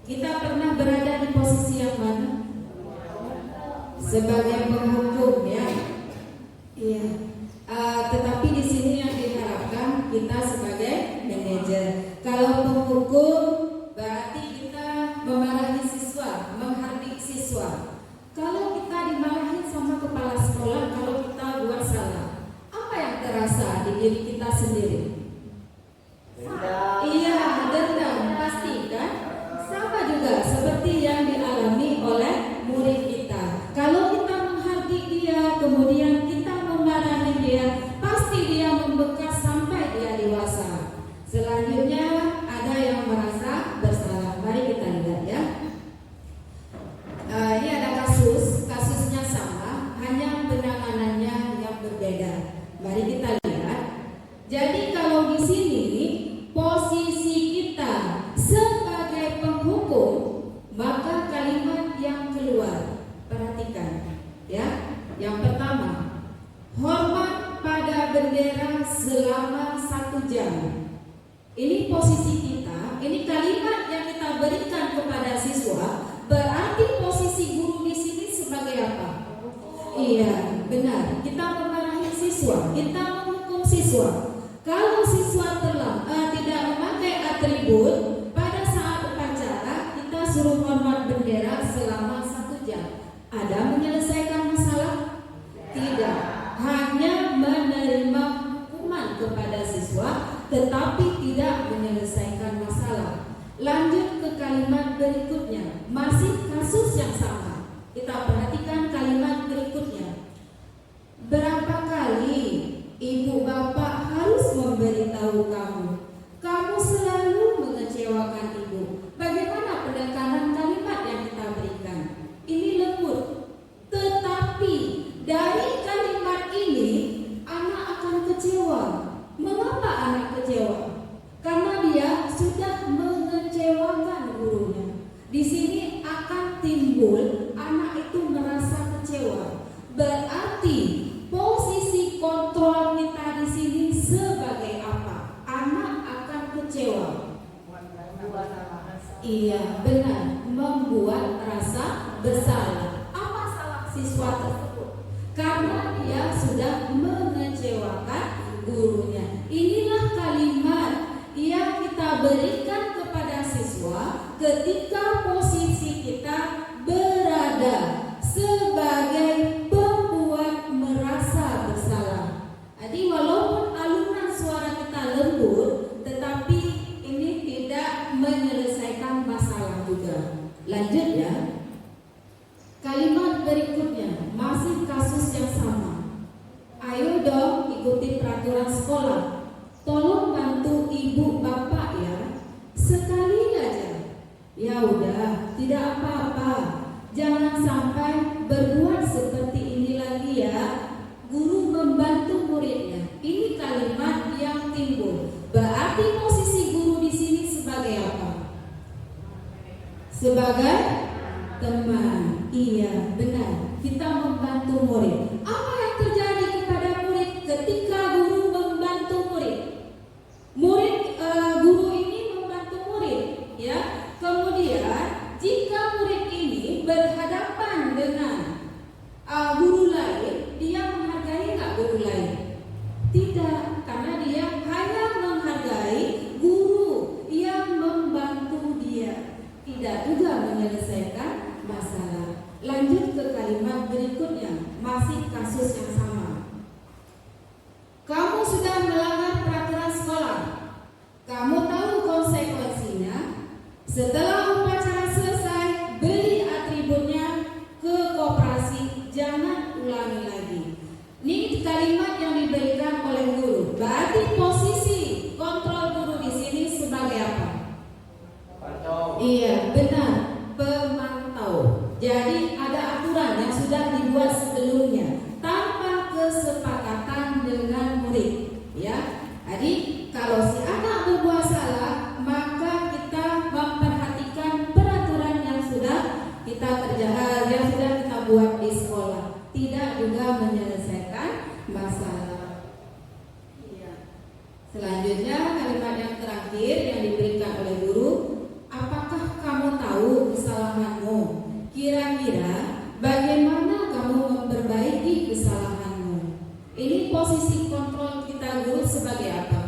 Kita pernah berada di posisi yang mana? Sebagai penghukum, ya. Iya. Tetapi di sini yang diharapkan kita sebagai manajer. Kalau penghukum berarti kita memarahi siswa, menghardik siswa. Kalau kita dimarahin sama kepala sekolah kalau kita buat salah, apa yang terasa di diri kita sendiri? Iya, dendam pasti kan? Sama juga seperti yang dialami oleh murid kita. Kalau kita menghardik dia, kemudian kita memarahi dia, pasti dia membekas sampai dia dewasa. Selanjutnya ada yang merasa bersalah. Mari kita lihat, ya. Ini ada kasusnya sama, hanya penanganannya yang berbeda. Mari kita lihat. Jadi kalau di sini posisi kita sebagai penghukum, maka kalimat yang keluar, perhatikan, ya. Yang pertama, hormat pada bendera selama 1 jam. Ini posisi kita, ini kalimat yang kita berikan kepada siswa. Berarti posisi guru di sini sebagai apa? Iya, benar. Kita memarahi siswa, kita menghukum siswa. Kalau siswa tidak memakai atribut pada saat upacara, kita suruh hormat bendera selama 1 jam. Ada menyelesaikan masalah? Tidak. Hanya menerima hukuman kepada siswa, tetapi tidak menyelesaikan masalah. Lanjut ke kalimat berikutnya, masih kasus yang sama. Kita perhatikan kalimat berikutnya. Berapa kali ibu bapak harus memberitahu kamu? Kamu selalu mengecewakan ibu. Bagaimana penekanan kalimat yang kita berikan? Ini lembut. Tetapi dari kalimat ini anak akan kecewa. Mengapa anak kecewa? Karena dia sudah mengecewakan gurunya. Di sini akan timbul anak itu merasa kecewa. Berarti posisi kontrol kita di sini sebagai apa? Anak akan kecewa. Iya, benar. Membuat rasa bersalah. Apa salah siswa tersebut? Karena dia sudah mengecewakan gurunya. Inilah kalimat yang kita berikan kepada siswa ketika posisi kita berada sebagai pembuat merasa bersalah. Jadi walaupun alunan suara kita lembut, tetapi ini tidak menyelesaikan masalah juga. Lanjut, ya. Kalimat berikutnya masih kasus yang sama. Ayo dong ikuti peraturan sekolah. Tolong bantu ibu bapak ya. Sekali aja. Ya udah, tidak apa-apa. Jangan sampai berbuat seperti ini lagi ya. Guru membantu muridnya. Ini kalimat yang timbul. Berarti posisi guru di sini sebagai apa? Sebagai teman. Iya, benar. Kita membantu murid. Apa yang terjadi kepada murid ketika guru membantu murid? Guru ini membantu murid, ya. Kemudian jika murid ini berhadapan dengan guru lain, dia menghargai nggak guru lain? Tidak, karena dia hanya menghargai guru yang membantu dia. Tidak juga menyelesaikan masalah. Lanjut ke kalimat berikutnya, masih kasus yang sama. Kamu sudah melanggar peraturan sekolah. Kamu tahu konsekuensinya. Setelah upacara selesai, beli atributnya ke koperasi. Jangan ulangi lagi. Ini kalimat yang diberikan oleh guru. Berarti posisi kontrol guru di sini sebagai apa? Iya, benar. Pemantau. Jadi ada aturan yang sudah dibuat sebelumnya tanpa kesepakatan dengan murid, ya. Jadi kalau si anak berbuat salah, maka kita memperhatikan Selanjutnya kalimat yang terakhir yang diberikan oleh guru, apakah kamu tahu kesalahanmu? Kira-kira bagaimana kamu memperbaiki kesalahanmu? Ini posisi kontrol kita guru sebagai apa?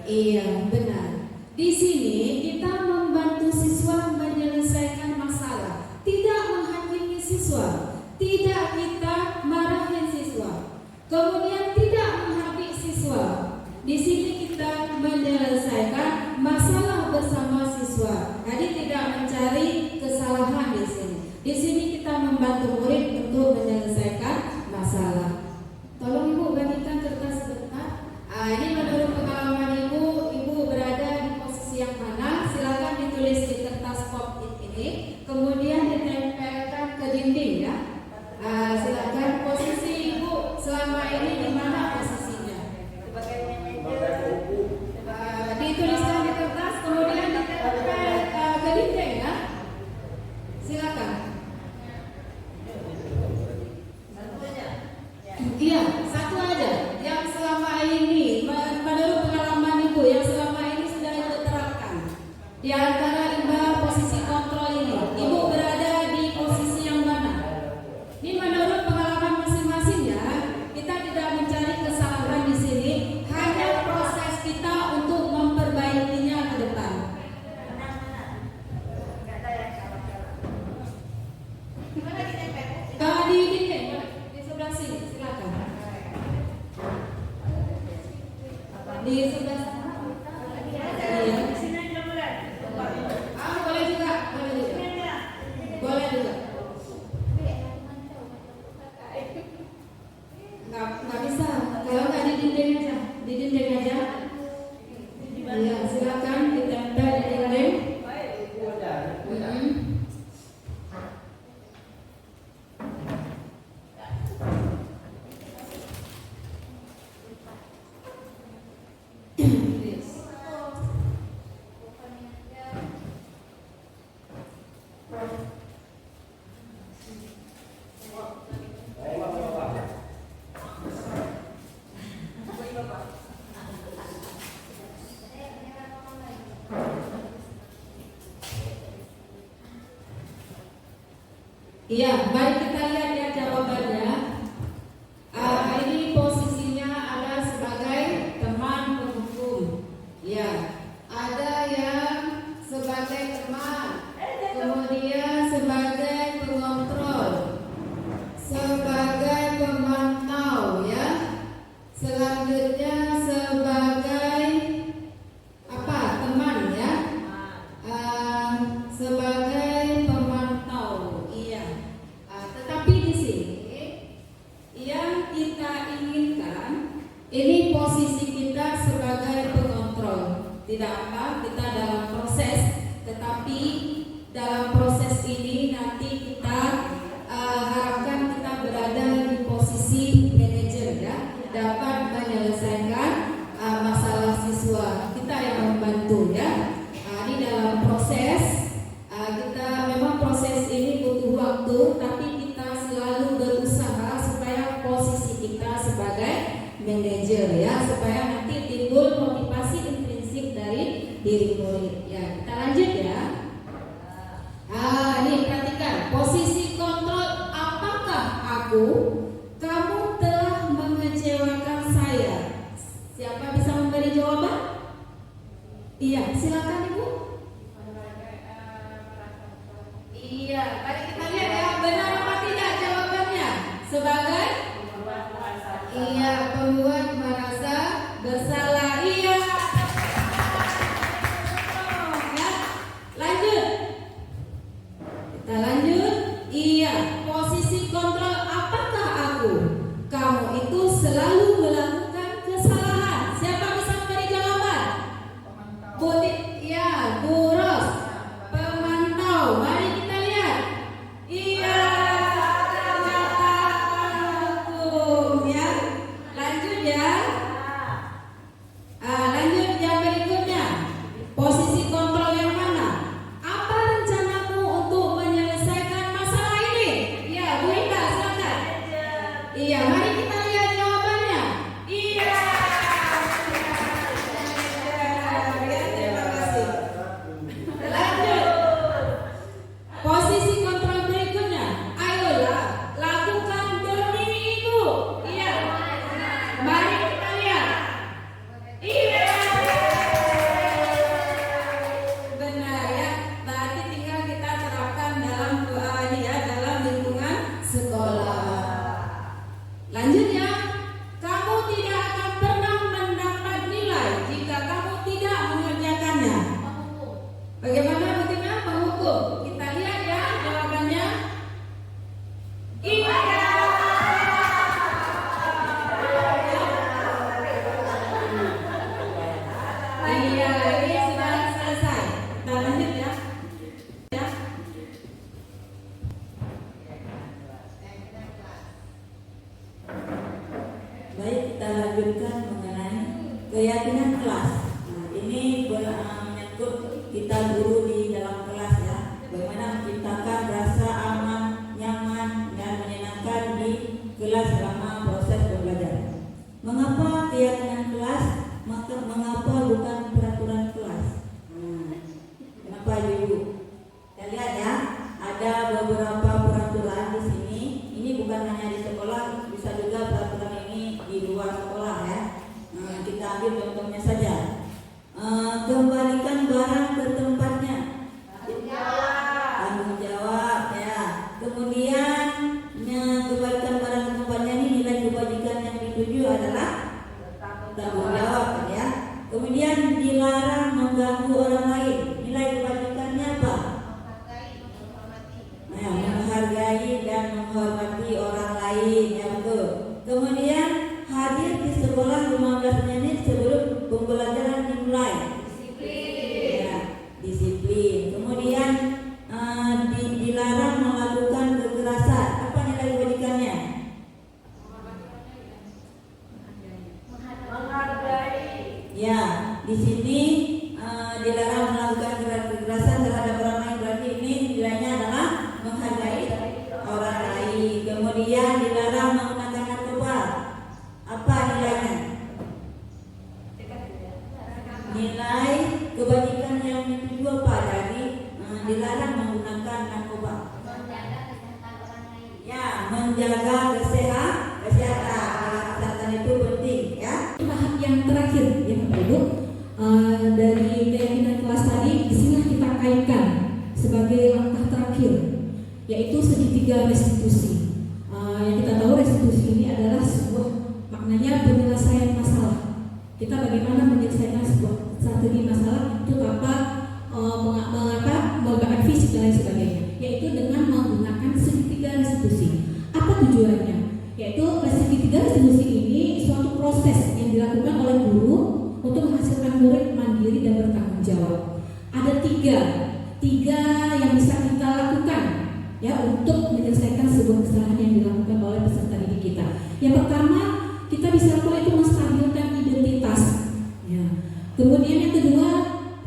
Iya, benar. Di sini kita membantu siswa menyelesaikan masalah, tidak menghakimi siswa, tidak kita marahin siswa, kemudian tidak menghabis siswa. Di sini kita menyelesaikan masalah bersama siswa. Jadi tidak mencari kesalahan di sini. Di sini kita membantu murid untuk menyelesaikan masalah. Tolong Ibu bagikan kertas sebentar. Ini menurut pengalaman Ibu berada di posisi yang mana? Silakan ditulis di kertas pop-it ini, kemudian ditempelkan ke dinding ya. Silakan posisi Ibu selama ini di mana posisinya? Dituliskan di kertas, kemudian ditempel ke dinding ya. Silakan. Iya, satu aja yang selama ini menurut pengalaman Ibu yang selama ini sudah Ibu terapkan. Di antara 5 posisi kontrol ini, Ibu berada di posisi yang mana? Ini menurut pengalaman masing-masing ya. Kita tidak mencari kesalahan di sini, hanya proses kita untuk memperbaikinya ke depan. Di dinding, di sebelah sini, silakan. Di sebelah sana. Iya. Boleh juga, boleh juga. Boleh juga. Nggak bisa. Kalau nggak di dinding aja, di dinding aja. Iya, silakan ditempel di dinding. Iya, mari kita lihat ya jawabannya. Ini posisinya ada sebagai teman penghukum. Ya, ada yang sebagai teman, kemudian sebagai pengontrol, sebagai pemantau ya. Selanjutnya sebagai apa? Teman ya. Sebagai pemantau. Iya. Tetapi di sini yang kita inginkan ini posisi kita sebagai pengontrol. Tidak apa, kita dalam proses, tetapi dalam proses ini nanti kita harapkan kita berada di posisi manajer ya, dapat menyelesaikan masalah siswa. Kita yang membantu ya. Ini dalam proses kita memang proses ini butuh waktu, tapi kita selalu berusaha supaya posisi kita sebagai manajer ya, supaya nanti timbul motivasi intrinsik dari diri murid ya. Kita lanjut ya. Ini perhatikan posisi kontrol. Apakah kamu telah mengecewakan saya? Siapa bisa memberi jawaban? Iya, silakan Ibu. Iya, mari kita lihat ya, benar apa tidak jawabannya? Sebagai iya, pembuat merasa bersalah. Iya. Ya. Lanjut. Kita lanjut. Iya, posisi kontrol. Apakah kamu itu selalu melakukan kesalahan? Siapa bisa memberi jawaban? Ya, Bu Ros. Pemantau. Mari kita lihat. Iya. Ya. Lanjut ya. Lanjut yang berikutnya. Posisi kontrol yang mana? Apa rencanamu untuk menyelesaikan masalah ini? Ya, Bu Indah, silakan. Iya, mari kita lihat jawabannya. Iya. menstabilkan mengenai keyakinan kelas. Nah, ini menyangkut kita guru di dalam kelas ya. Bagaimana menciptakan rasa aman, nyaman dan menyenangkan di kelas selama proses pembelajaran. Mengapa keyakinan kelas? Mengapa bukan peraturan kelas? Kenapa Ibu? Kita lihat ya, ada beberapa peraturan di sini. Ini bukan hanya di sekolah, bisa juga peraturan ini di luar sekolah ya. Kita ambil contohnya saja. Kembalikan barang ke tempatnya. Tanggung jawab ya. Kemudian kembalikan barang ke tempatnya ini nilai kebajikan yang dituju adalah tanggung jawab ya. Kemudian dilarang mengganggu orang lain. Nilai kebajikannya apa? Menghargai dan menghormati orang lain ya betul. Kemudian hadir di sekolah 15 menit sebelum pembelajaran dimulai. Disiplin. Ya, disiplin. Kemudian dilarang melakukan kekerasan. Apa nilai kebajikannya? Menghargai. Ya, di sini dilarang melakukan kekerasan terhadap orang lain, berarti ini nilainya adalah menghargai orang lain. Kemudian dilarang menggunakan narkoba. Apa nilainya? Nilai kebajikan yang dituju apa dari dilarang menggunakan narkoba? Ya, menjaga kesehatan. Kesehatan itu penting ya. Tahap yang terakhir ya Bapak Ibu, dari keyakinan kelas tadi, disinilah kita kaitkan sebagai langkah terakhir, yaitu segitiga restitusi. Yang kita tahu restitusi ini adalah sebuah maknanya penyelesaian masalah. Kita bagaimana menyelesaikan sebuah strategi masalah itu tanpa menggunakan fisik dan lain sebagainya, yaitu dengan menggunakan segitiga restitusi. Apa tujuannya? Yaitu segitiga restitusi ini suatu proses yang dilakukan oleh guru untuk menghasilkan murid mandiri dan bertanggung jawab. Ada tiga yang bisa kita lakukan ya untuk menyelesaikan sebuah kesalahan yang dilakukan oleh peserta didik kita. Yang pertama, kita bisa lakukan itu menstabilkan identitas. Ya. Kemudian yang kedua,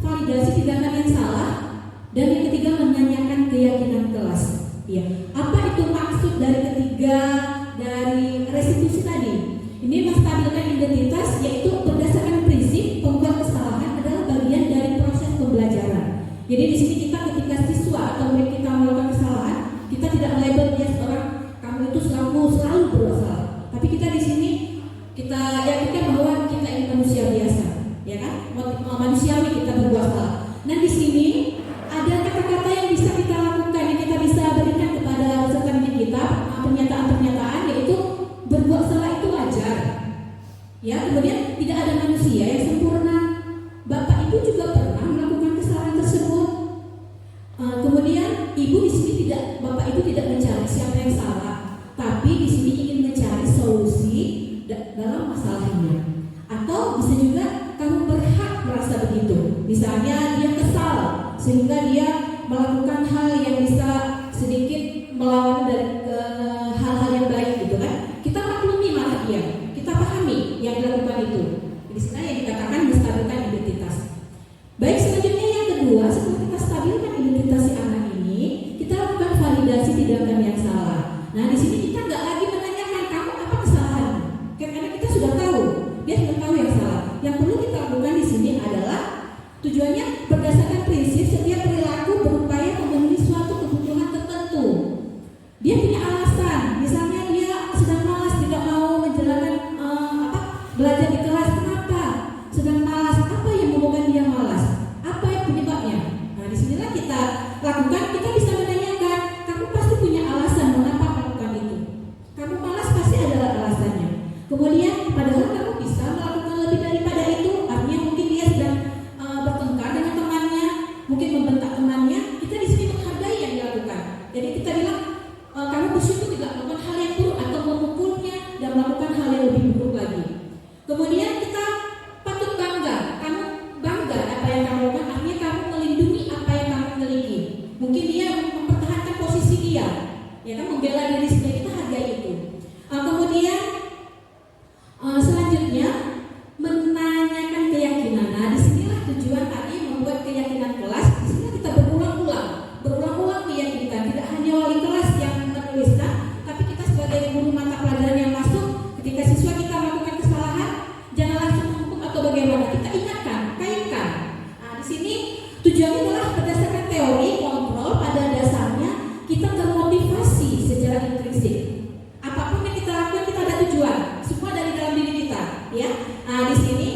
validasi tindakan yang salah, dan yang ketiga menanyakan keyakinan kelas. Ya. Apa itu maksud dari ketiga dari restitusi tadi? Ini menstabilkan identitas, yaitu berdasarkan prinsip pembuat kesalahan adalah bagian dari proses pembelajaran. Jadi di sini kita ketika siswa atau murid kita melakukan kesalahan, kita tidak melabel dia seorang kamu itu selalu berdosa. Tapi kita di sini kita yakinkan bahwa kita ini manusia biasa, ya kan? Manusiawi kita berbuat salah. Nah di sini ada kata-kata yang bisa kita lakukan, yang kita bisa berikan kepada peserta didik kita, pernyataan-pernyataan, yaitu berbuat salah itu wajar. Ya, kemudian tidak ada manusia yang sempurna. Bapak Ibu juga pernah melakukan kesalahan tersebut. Kemudian Ibu di sini Bapak Ibu tidak mencari siapa yang salah, tapi di sini ingin mencari solusi dalam masalahnya. Atau bisa juga kamu berhak merasa begitu. Misalnya dia kesal sehingga dia melakukan hal yang bisa sedikit melawan dari hal-hal yang baik gitu kan. Kita maklumi malah dia, kita pahami yang dilakukan itu. Di sini yang dikatakan menstabilkan identitas. Baik, selanjutnya yang kedua, setelah kita stabilkan identitas si anak ini, kita lakukan validasi tindakan yang salah. Nah di sini kita nggak lagi menanyakan kamu apa kesalahan, karena kita sudah tahu, dia sudah tahu yang salah. Yang perlu kita lakukan di sini adalah tujuannya berdasarkan prinsip setiap perilaku berupaya memenuhi suatu kebutuhan tertentu. Dia punya alasan, misalnya dia sedang malas, tidak mau menjalankan belajar di kelas. Kenapa? Sedang malas. Apa yang membuat dia malas? Apa yang penyebabnya? Nah disinilah kita lakukan. Kita bisa menanyakan, kamu pasti punya alasan mengapa melakukan itu. Kamu malas pasti ada alasannya. Kemudian padahal kamu bisa melakukan lebih daripada itu. Artinya mungkin dia sedang bertengkar dengan temannya, mungkin membentak temannya. Kita di sini menghargai yang dilakukan. Jadi kita bilang kamu bersyukur tidak melakukan hal yang buruk atau memukulnya dan melakukan hal yang lebih buruk lagi. Kemudian kita patut bangga. Kamu bangga apa yang kamu lakukan, artinya kamu melindungi apa yang kamu miliki. Mungkin dia tujuan tadi membuat keyakinan kelas. Di sini kita berulang-ulang meyakinkan. Tidak hanya wali kelas yang menuliskan, tapi kita sebagai guru mata pelajaran yang masuk, ketika siswa kita melakukan kesalahan, jangan langsung menghukum atau bagaimana. Kita ingatkan, kaitkan. Nah, di sini tujuannya adalah berdasarkan teori kontrol, pada dasarnya kita termotivasi secara intrinsik. Apapun yang kita lakukan kita ada tujuan, semua dari dalam diri kita, ya. Nah, di sini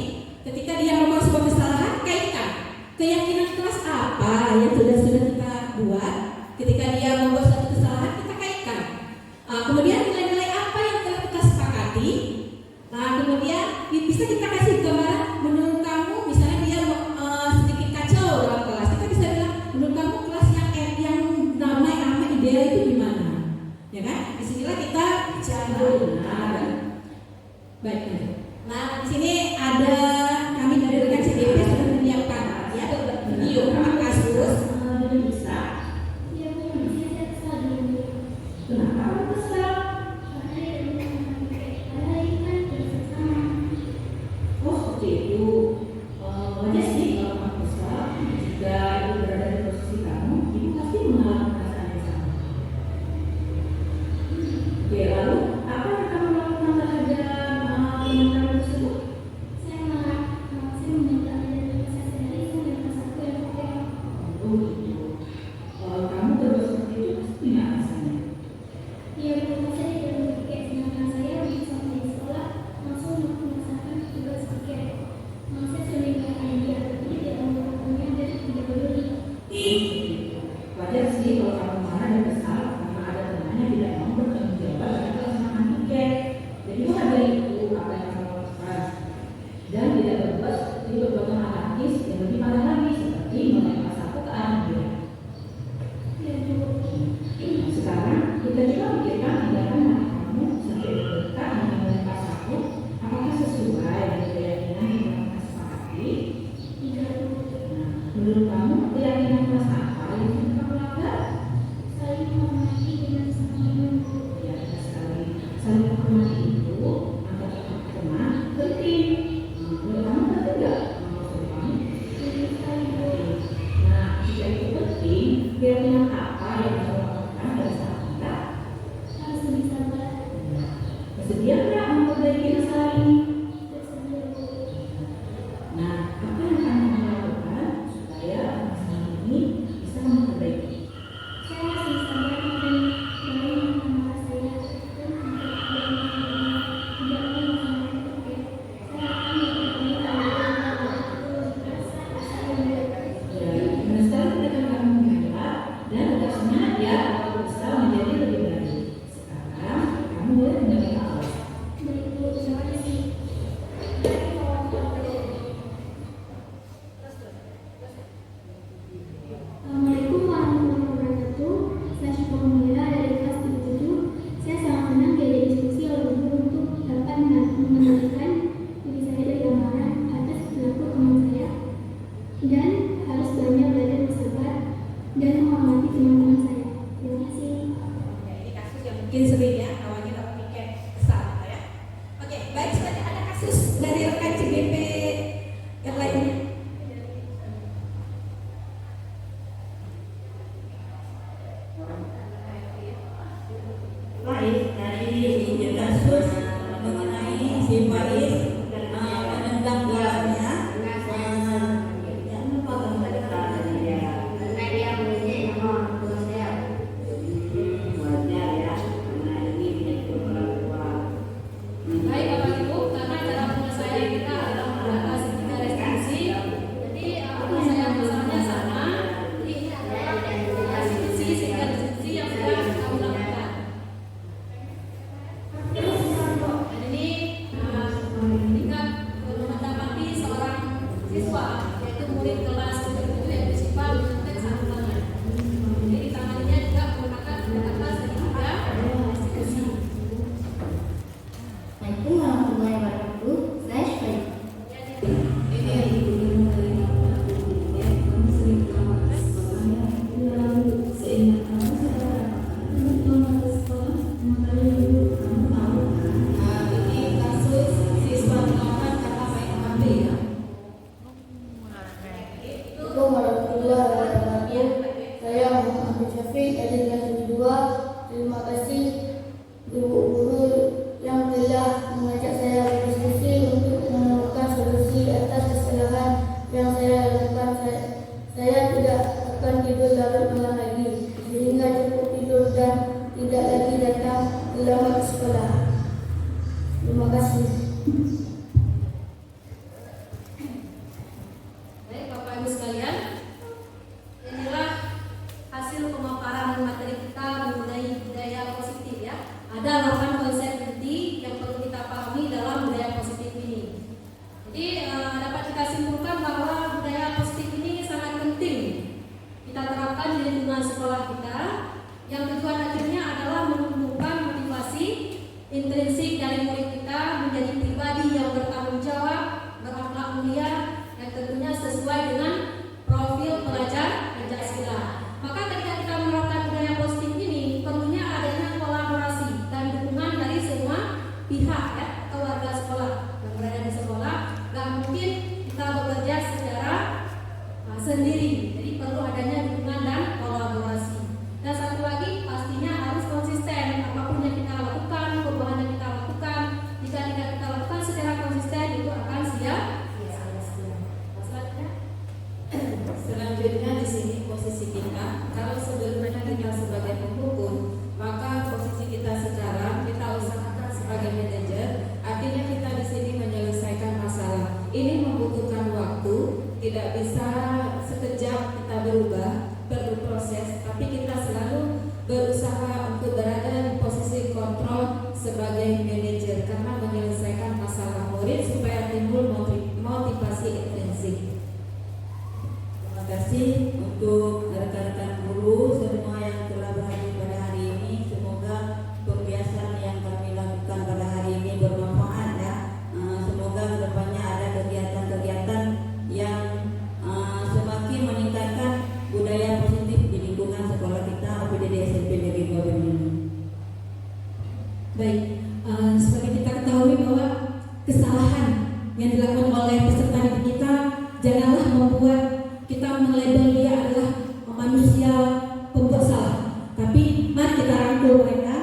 ketika dia melakukan sebuah kesalahan, kaitkan keyakinan kelas apa yang sudah kita buat. Ketika dia membuat satu kesalahan, kita kaitkan. Kemudian nilai-nilai apa yang telah kita sepakati. Nah, kemudian bisa kita kasih gambaran. Menurut kamu, misalnya dia sedikit kacau dalam kelas, kita bisa bilang, menurut kamu kelas yang damai, aman, ideal itu gimana? Ya kan? Disinilah kita bicara. Baik. Nah, di sini ada kami dari rekan CGP sudah menyiapkan ya video kasus. Bisa. Kenapa kamu kesal? Oh, seperti itu. Wajar sih kalau kamu kesal. Jika ibu berada di posisi kamu, ibu pasti mengalami perasaan yang sama. Oke, lalu apa yang kamu lakukan terhadap teman tersebut? Oh, gitu. Kalau kamu terus seperti itu, pasti punya alasannya. Wajar sih kalau kamu marah dan kesal karena ada teman yang tidak mau bertanggung jawab atas kesenangan tiket. Jadi menghargai itu apa yang kamu lakukan dan tidak berbuat seperti perbuatan anarkis yang lebih parah lagi seperti melempar sapu ke arah dia. Nah, sekarang kita coba pikirkan tindakan anak kamu sampai dekat dengan melempar sapu, apakah sesuai dengan keyakinan yang kamu sepakati? Nah, menurut kamu keyakinan kelas apa yang ingin kamu lakukan? Ya, kita saling menghormati itu antar teman penting. Menurut kamu penting nggak? Menurut kamu? Nah, jika itu penting, keyakinan apa yang kamu lakukan pada saat kita? Bersedia nggak memperbaiki masalah ini? Nah, apa yang akan kamu lakukan supaya masalah ini bisa memperbaiki? Ya, nah sekarang kita akan mengajar dan tugasnya ya bisa menjadi lebih baik. Sekarang kamu boleh mendengar Allah. Assalamualaikum warahmatullahi wabarakatuh. Saya Syukur Munira dari kelas 37. Saya sangat senang diajak diskusi oleh guru untuk dapat mengendalikan diri saya dari gambaran atas perilaku teman saya dan harus banyak belajar bersabar dan menghormati teman-teman saya. Terima kasih. Oke, ini kasus yang mungkin sering ya, awalnya kamu pikir kesal gitu ya. Oke, baik, selanjutnya ada kasus dari rekan CGP yang lainnya. Baik, tadi kasus mengenai si Faiz menendang gelarnya. Jangan lupa gambarkan ya. Wajar ya, karena ini menyangkut orang tua. Baik Bapak Ibu, karena cara penyelesaian kita tidak bisa sekejap kita berubah, perlu proses, tapi kita selalu berusaha untuk berada di posisi kontrol sebagai manajer karena menyelesaikan masalah murid supaya timbul motivasi intrinsik. Terima kasih untuk rekan-rekan guru semua yang telah berhadir pada hari ini. Semoga pembiasan yang kami lakukan pada hari ini bermanfaat ya. Semoga kedepannya ada kegiatan-kegiatan yang semakin meningkatkan budaya positif di lingkungan sekolah kita OPDD SMP Negeri Kabupaten ini. Baik, seperti kita ketahui bahwa kesalahan yang dilakukan oleh peserta didik kita janganlah membuat kita melabel dia adalah manusia pembuat salah. Tapi mari kita rangkul mereka.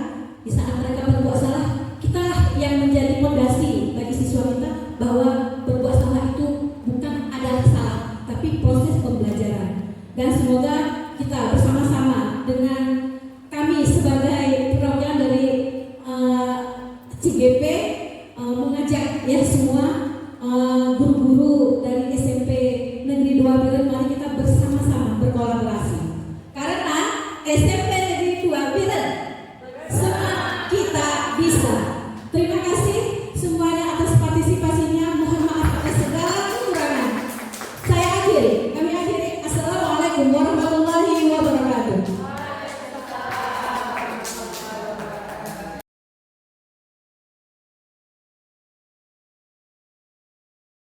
Di saat mereka berbuat salah, kita yang menjadi fondasi bagi siswa kita bahwa berbuat salah itu bukan adalah salah, tapi proses pembelajaran. Dan semoga